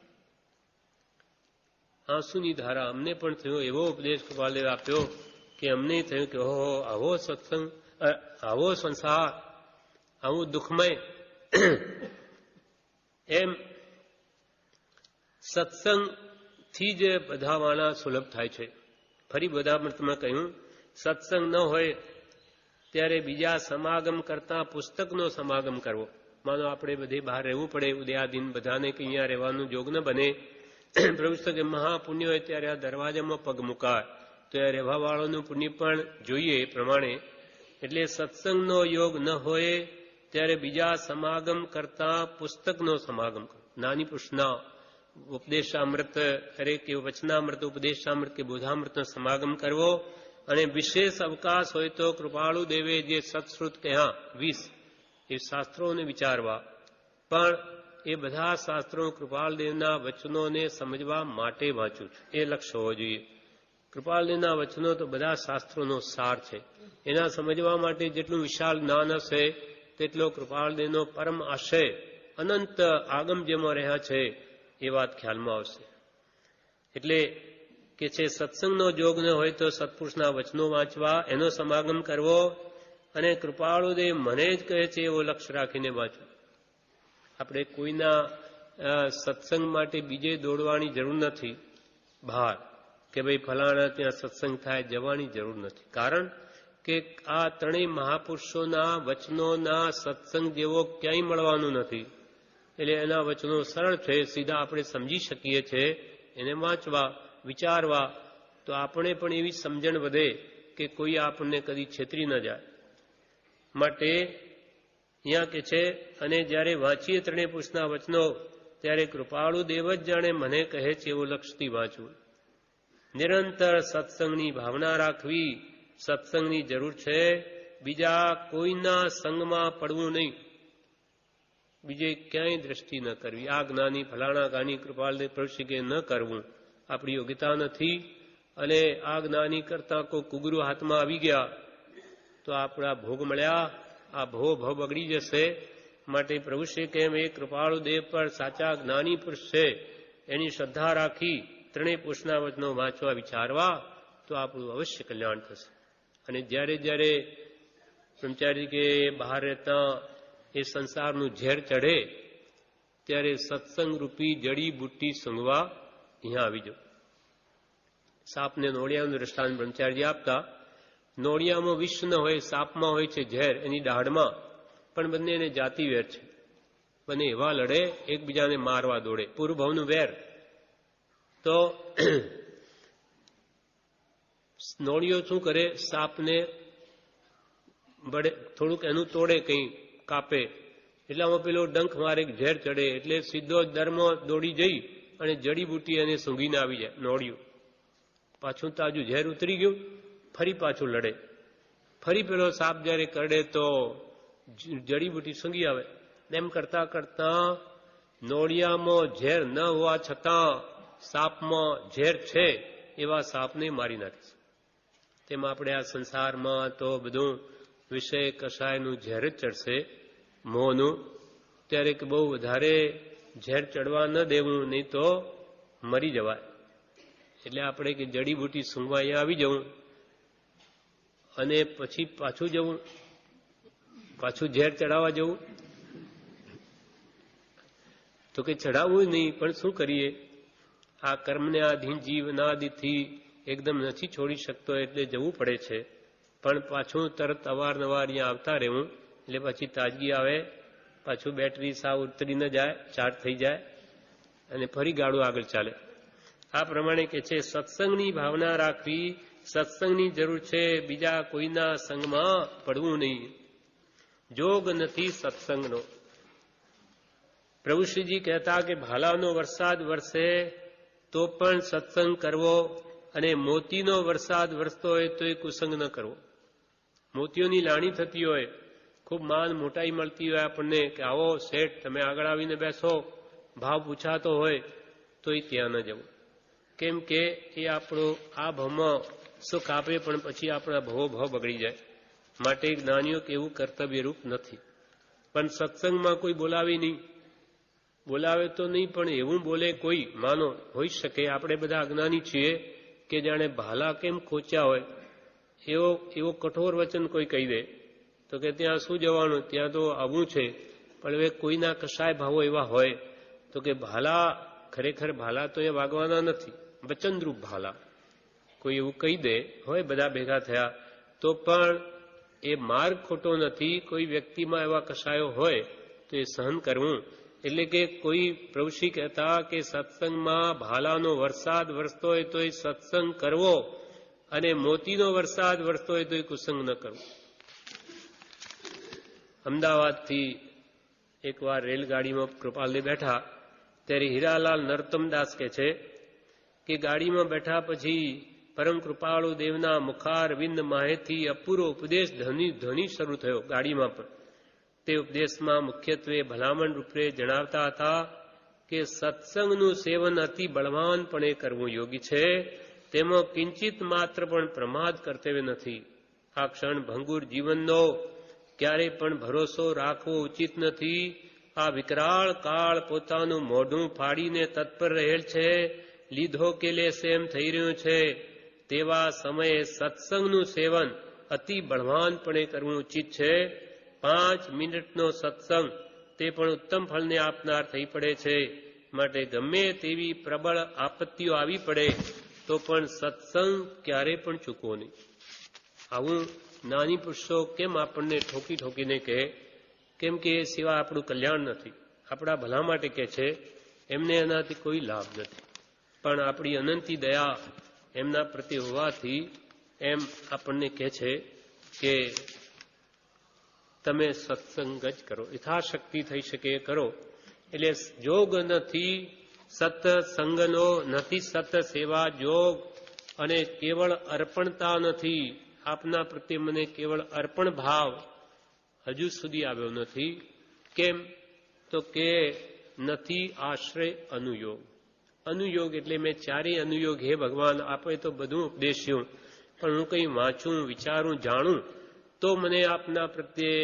S1: આંસુની ધારા અમને પણ થયો. એવો ઉપદેશ કૃપાલદેવે આપ્યો કે અમને થયું કે ઓહો, આવો સત્સંગ, આવો સંસાર, આવું દુઃખમય. એમ સત્સંગથી જ બધા વાળા સુલભ થાય છે. ફરી બધા મતમાં કહ્યું, સત્સંગ ન હોય ત્યારે બીજા સમાગમ કરતા પુસ્તકનો સમાગમ કરવો. માનો આપણે બધે બહાર રહેવું પડે, ઉદયાદિન બધાને કે અહીંયા રહેવાનું જોગ ન બને, પ્રભુ કે મહાપુણ્ય હોય ત્યારે આ દરવાજામાં પગ મુકાય, તો એ રહેવાવાળાનું પુણ્ય પણ જોઈએ એ પ્રમાણે. એટલે સત્સંગનો યોગ ન હોય ત્યારે બીજા સમાગમ કરતા પુસ્તકનો સમાગમ કરો. નાની પુષ્ના ઉપદેશામૃત કે વચનામૃત, ઉપદેશામૃત કે બોધામૃતનો સમાગમ કરવો. અને વિશેષ અવકાશ હોય તો કૃપાળુ દેવે જે સત્શ્રુત કહ્યા 20 એ શાસ્ત્રોને વિચારવા. પણ એ બધા શાસ્ત્રો કૃપાળદેવના વચનોને સમજવા માટે વાંચું છું, એ લક્ષ્ય હોવો જોઈએ. કૃપાળદેવના વચનો તો બધા શાસ્ત્રોનો સાર છે. એના સમજવા માટે જેટલું વિશાળ જ્ઞાન હશે તેટલો કૃપાળદેવનો પરમ આશય અનંત આગમ જેમાં રહ્યા છે એ વાત ખ્યાલમાં આવશે. એટલે કે છે સત્સંગનો જોગ ન હોય તો સત્પુરુષના વચનો વાંચવા, એનો સમાગમ કરવો. અને કૃપાળુદેવ મને જ કહે છે એવો લક્ષ્ય રાખીને વાંચવું. આપણે કોઈના સત્સંગ માટે બીજે દોડવાની જરૂર નથી બહાર, કે ભાઈ ફલાણા ત્યાં સત્સંગ થાય, જવાની જરૂર નથી. કારણ કે આ ત્રણેય મહાપુરુષોના વચનોના સત્સંગ જેવો ક્યાંય મળવાનું નથી. એટલે એના વચનો સરળ છે, સીધા આપણે સમજી શકીએ છીએ. એને વાંચવા, વિચારવા તો આપણે પણ એવી સમજણ વધે કે કોઈ આપણને કદી છેતરી ન જાય. માટે અહીંયા કે છે, અને જ્યારે વાંચીએ ત્રણેય પુરુષના વચનો ત્યારે કૃપાળુ દેવ જ જાણે મને કહે છે એવું લક્ષ્યથી વાંચવું. નિરંતર સત્સંગની ભાવના રાખવી. સત્સંગની જરૂર છે. બીજા કોઈના સંગમાં પડવું નહીં, બીજે ક્યાંય દ્રષ્ટિ ન કરવી. આ જ્ઞાની ફલાણા ગાની કૃપાળદેવ પ્રભુશ્રી ન કરવું આપણી યોગ્યતા નથી. અને આ જ્ઞાની કરતા કોઈ કુગરુ હાથમાં આવી ગયા તો આપણા ભોગ મળ્યા, આ ભવ બગડી જશે. માટે પ્રભુશ્રી કેમ એ કૃપાળુ દેવ પર સાચા જ્ઞાની પુરુષ છે એની શ્રદ્ધા રાખી ત્રણેય પુરુષના વચનો વાંચવા, વિચારવા તો આપણું અવશ્ય કલ્યાણ થશે. અને જ્યારે જ્યારે બ્રહ્મચારી કે બહાર રહેતા એ સંસારનું ઝેર ચઢે ત્યારે સત્સંગ રૂપી જડીબુટ્ટી સૂંઘવા અહીંયા આવી જાઓ. સાપને નોળિયાનું દ્રષ્ટાંત બ્રહ્મચારીજી આપતા. નોળિયામાં વિષ ન હોય, સાપમાં હોય છે ઝેર એની દાઢમાં, પણ બંને એને જાતિ વેર છે. બંને એવા લડે, એકબીજાને મારવા દોડે, પૂર્વભાવનું વેર. તો નોળિયો શું કરે, સાપને બળે, થોડુંક એનું તોડે, કંઈ કાપે, એટલામાં પેલો ડંખ મારે, ઝેર ચડે, એટલે સીધો દરમાં દોડી જઈ અને જડીબુટ્ટી એને સૂંઘીને આવી જાય. નોળિયું પાછું તાજું ઝેર ઉતરી ગયું, ફરી પાછું લડે. ફરી પેલો સાપ જ્યારે કરડે તો જડીબુટ્ટી સૂંઘી આવે. એમ કરતા કરતા નોળિયામાં ઝેર ન હોવા છતાં સાપમાં ઝેર છે એવા સાપને મારી નાખે છે. તેમાં આપણે આ સંસારમાં તો બધું વિષય કષાયનું ઝેર જ ચડશે, મોહનું. ત્યારે કે બહુ વધારે ઝેર ચડવા ન દેવું, નહીં તો મરી જવાય. એટલે આપણે કે જડીબુટ્ટી સૂંઘવા અહીંયા આવી જવું અને પછી પાછું જવું, પાછું ઝેર ચડાવવા જવું. તો કે ચડાવવું નહીં, પણ શું કરીએ, આ કર્મને આધીન જીવ અનાદિથી એકદમ નથી છોડી શકતો એટલે જવું પડે છે. પણ પાછું તરત અવારનવાર અહીંયા આવતા રહેવું, એટલે પછી તાજગી આવે, પાછું બેટરી સાવ ઉતરી ન જાય, ચાર્જ થઈ જાય અને ફરી ગાડું આગળ ચાલે. આ પ્રમાણે કે છે સત્સંગની ભાવના રાખવી. સત્સંગની જરૂર છે, બીજા કોઈના સંગમાં પડવું નહીં. જોગ નથી સત્સંગનો. પ્રભુશ્રીજી કહેતા કે ભાલાનો વરસાદ વરસે તો પણ સત્સંગ કરવો, અને મોતીનો વરસાદ વરસતો હોય તો એ કુસંગ ન કરવો. મોતીઓની લાણી થતી હોય, ખૂબ માન મોટાઈ મળતી હોય આપણને કે આવો શેઠ તમે આગળ આવીને બેસો, ભાવ પૂછાતો હોય તો એ ત્યાં ન જવું. કેમ કે એ આપણો આ ભાવમાં સુખ આપે પણ પછી આપણા ભાવ બગડી જાય. માટે જ્ઞાનીઓ કે એવું કર્તવ્યરૂપ નથી. પણ સત્સંગમાં કોઈ બોલાવે નહીં, બોલાવે તો નહીં પણ એવું બોલે કોઈ, માનો હોઈ શકે આપણે બધા અજ્ઞાની છીએ કે જાણે ભાલા કેમ ખોચ્યા હોય એવો કઠોર વચન કોઈ કહી દે તો કે ત્યાં શું જવાનું, ત્યાં તો આવવું છે. પણ હવે કોઈના કશાય ભાવો એવા હોય તો કે ભાલા, ખરેખર ભાલા તો એ વાગવાના નથી, વચનરૂપ ભાલા કોઈ એવું કહી દે હોય બધા ભેગા થયા તો પણ એ માર્ગ ખોટો નથી. કોઈ વ્યક્તિમાં એવા કશાયો હોય તો એ સહન કરવું. એટલે કે કોઈ પ્રભુશ્રી કહેતા કે સત્સંગમાં ભાલાનો વરસાદ વરસતો હોય તો એ સત્સંગ કરવો, અને મોતીનો વરસાદ વરસતો હોય તો એ કુસંગ ન કરવો. અમદાવાદથી એકવાર રેલગાડીમાં કૃપાલદેવ બેઠા ત્યારે હીરાલાલ નરોત્તમદાસ કહે છે કે ગાડીમાં બેઠા પછી પરમ કૃપાળુ દેવના મુખારવિંદ માહેથી અપૂરો ઉપદેશ ધ્વનિ શરૂ થયો ગાડીમાં પણ. તે ઉપદેશમાં મુખ્યત્વે ભલામણ રૂપે જણાવતા હતા કે સત્સંગનું સેવન અતિ બળવાનપણે કરવું યોગી છે, તેમાં કિંચિત માત્ર પણ પ્રમાદ કર્તવ્ય નથી. આ ક્ષણ ભંગુર જીવનનો ક્યારેય પણ ભરોસો રાખવો ઉચિત નથી. આ વિકરાળ કાળ પોતાનું મોઢું ફાડીને તત્પર રહેલ છે, લીધો કે લેશે એમ થઈ રહ્યું છે. તેવા સમયે સત્સંગનું સેવન અતિ બળવાનપણે કરવું ઉચિત છે. 5 મિનિટનો સત્સંગ તે પણ ઉત્તમ ફળને આપનાર થઈ પડે છે. માટે ગમે તેવી પ્રબળ આપત્તિઓ આવી પડે તો પણ સત્સંગ ક્યારેય પણ ચૂકવો નહીં. આવું નાની પુરુષો કેમ આપણને ઠોકી ઠોકીને કહે? કેમ કે એ સિવાય આપણું કલ્યાણ નથી, આપણા ભલા માટે કહે છે, એમને એનાથી કોઈ લાભ નથી. પણ આપણી અનંતી દયા એમના પ્રત્યે હોવાથી એમ આપણને કહે છે કે તમે સત્સંગ જ કરો, યથાશક્તિ થઈ શકે એ કરો. એટલે જોગ નથી સત્સંગનો, નથી સત સેવા જોગ, અને કેવળ અર્પણતા નથી. આપના પ્રત્યે મને કેવળ અર્પણ ભાવ હજુ સુધી આવ્યો નથી. કેમ? તો કે નથી આશ્રય અનુયોગ. અનુયોગ એટલે મેં ચારેય અનુયોગ હે ભગવાન આપે તો બધું ઉપદેશ્યું, પણ હું કંઈ વાંચું, વિચારું, જાણું તો મને આપના પ્રત્યે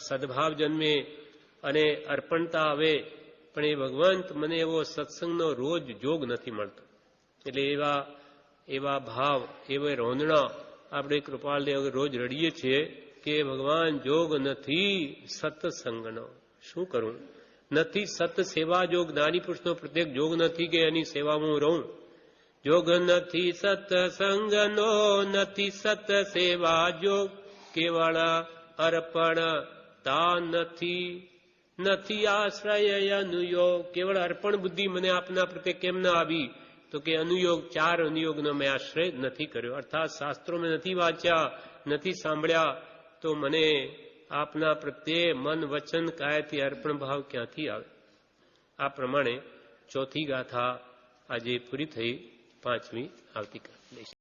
S1: સદભાવ જન્મે અને અર્પણતા આવે. પણ એ ભગવાન મને એવો સત્સંગનો રોજ જોગ નથી મળતો. એટલે એવા ભાવ, એવા રોંદણા આપણે કૃપાલદેવ રોજ રડીએ છીએ કે ભગવાન જોગ નથી સત્સંગનો. શું કરું? નથી સત સેવા જોગ, નાની પુરુષનો પ્રત્યેક જોગ નથી કે એની સેવામાં હું રહું. જોગ નથી સત્સંગનો, નથી સત સેવા જોગ, કેવળ અર્પણ તા નથી આશ્રય અનુયોગ. કેવળ અર્પણ બુદ્ધિ મને આપના પ્રત્યે કેમ ના આવી? તો કે અનુયોગ, 4 અનુયોગનો મેં આશ્રય નથી કર્યો. અર્થાત શાસ્ત્રો મેં નથી વાંચ્યા, નથી સાંભળ્યા, તો મને આપના પ્રત્યે મન વચન કાયાથી અર્પણ ભાવ ક્યાંથી આવે? આ પ્રમાણે ચોથી ગાથા આજે પૂરી થઈ, 5મી આવતીકાલ.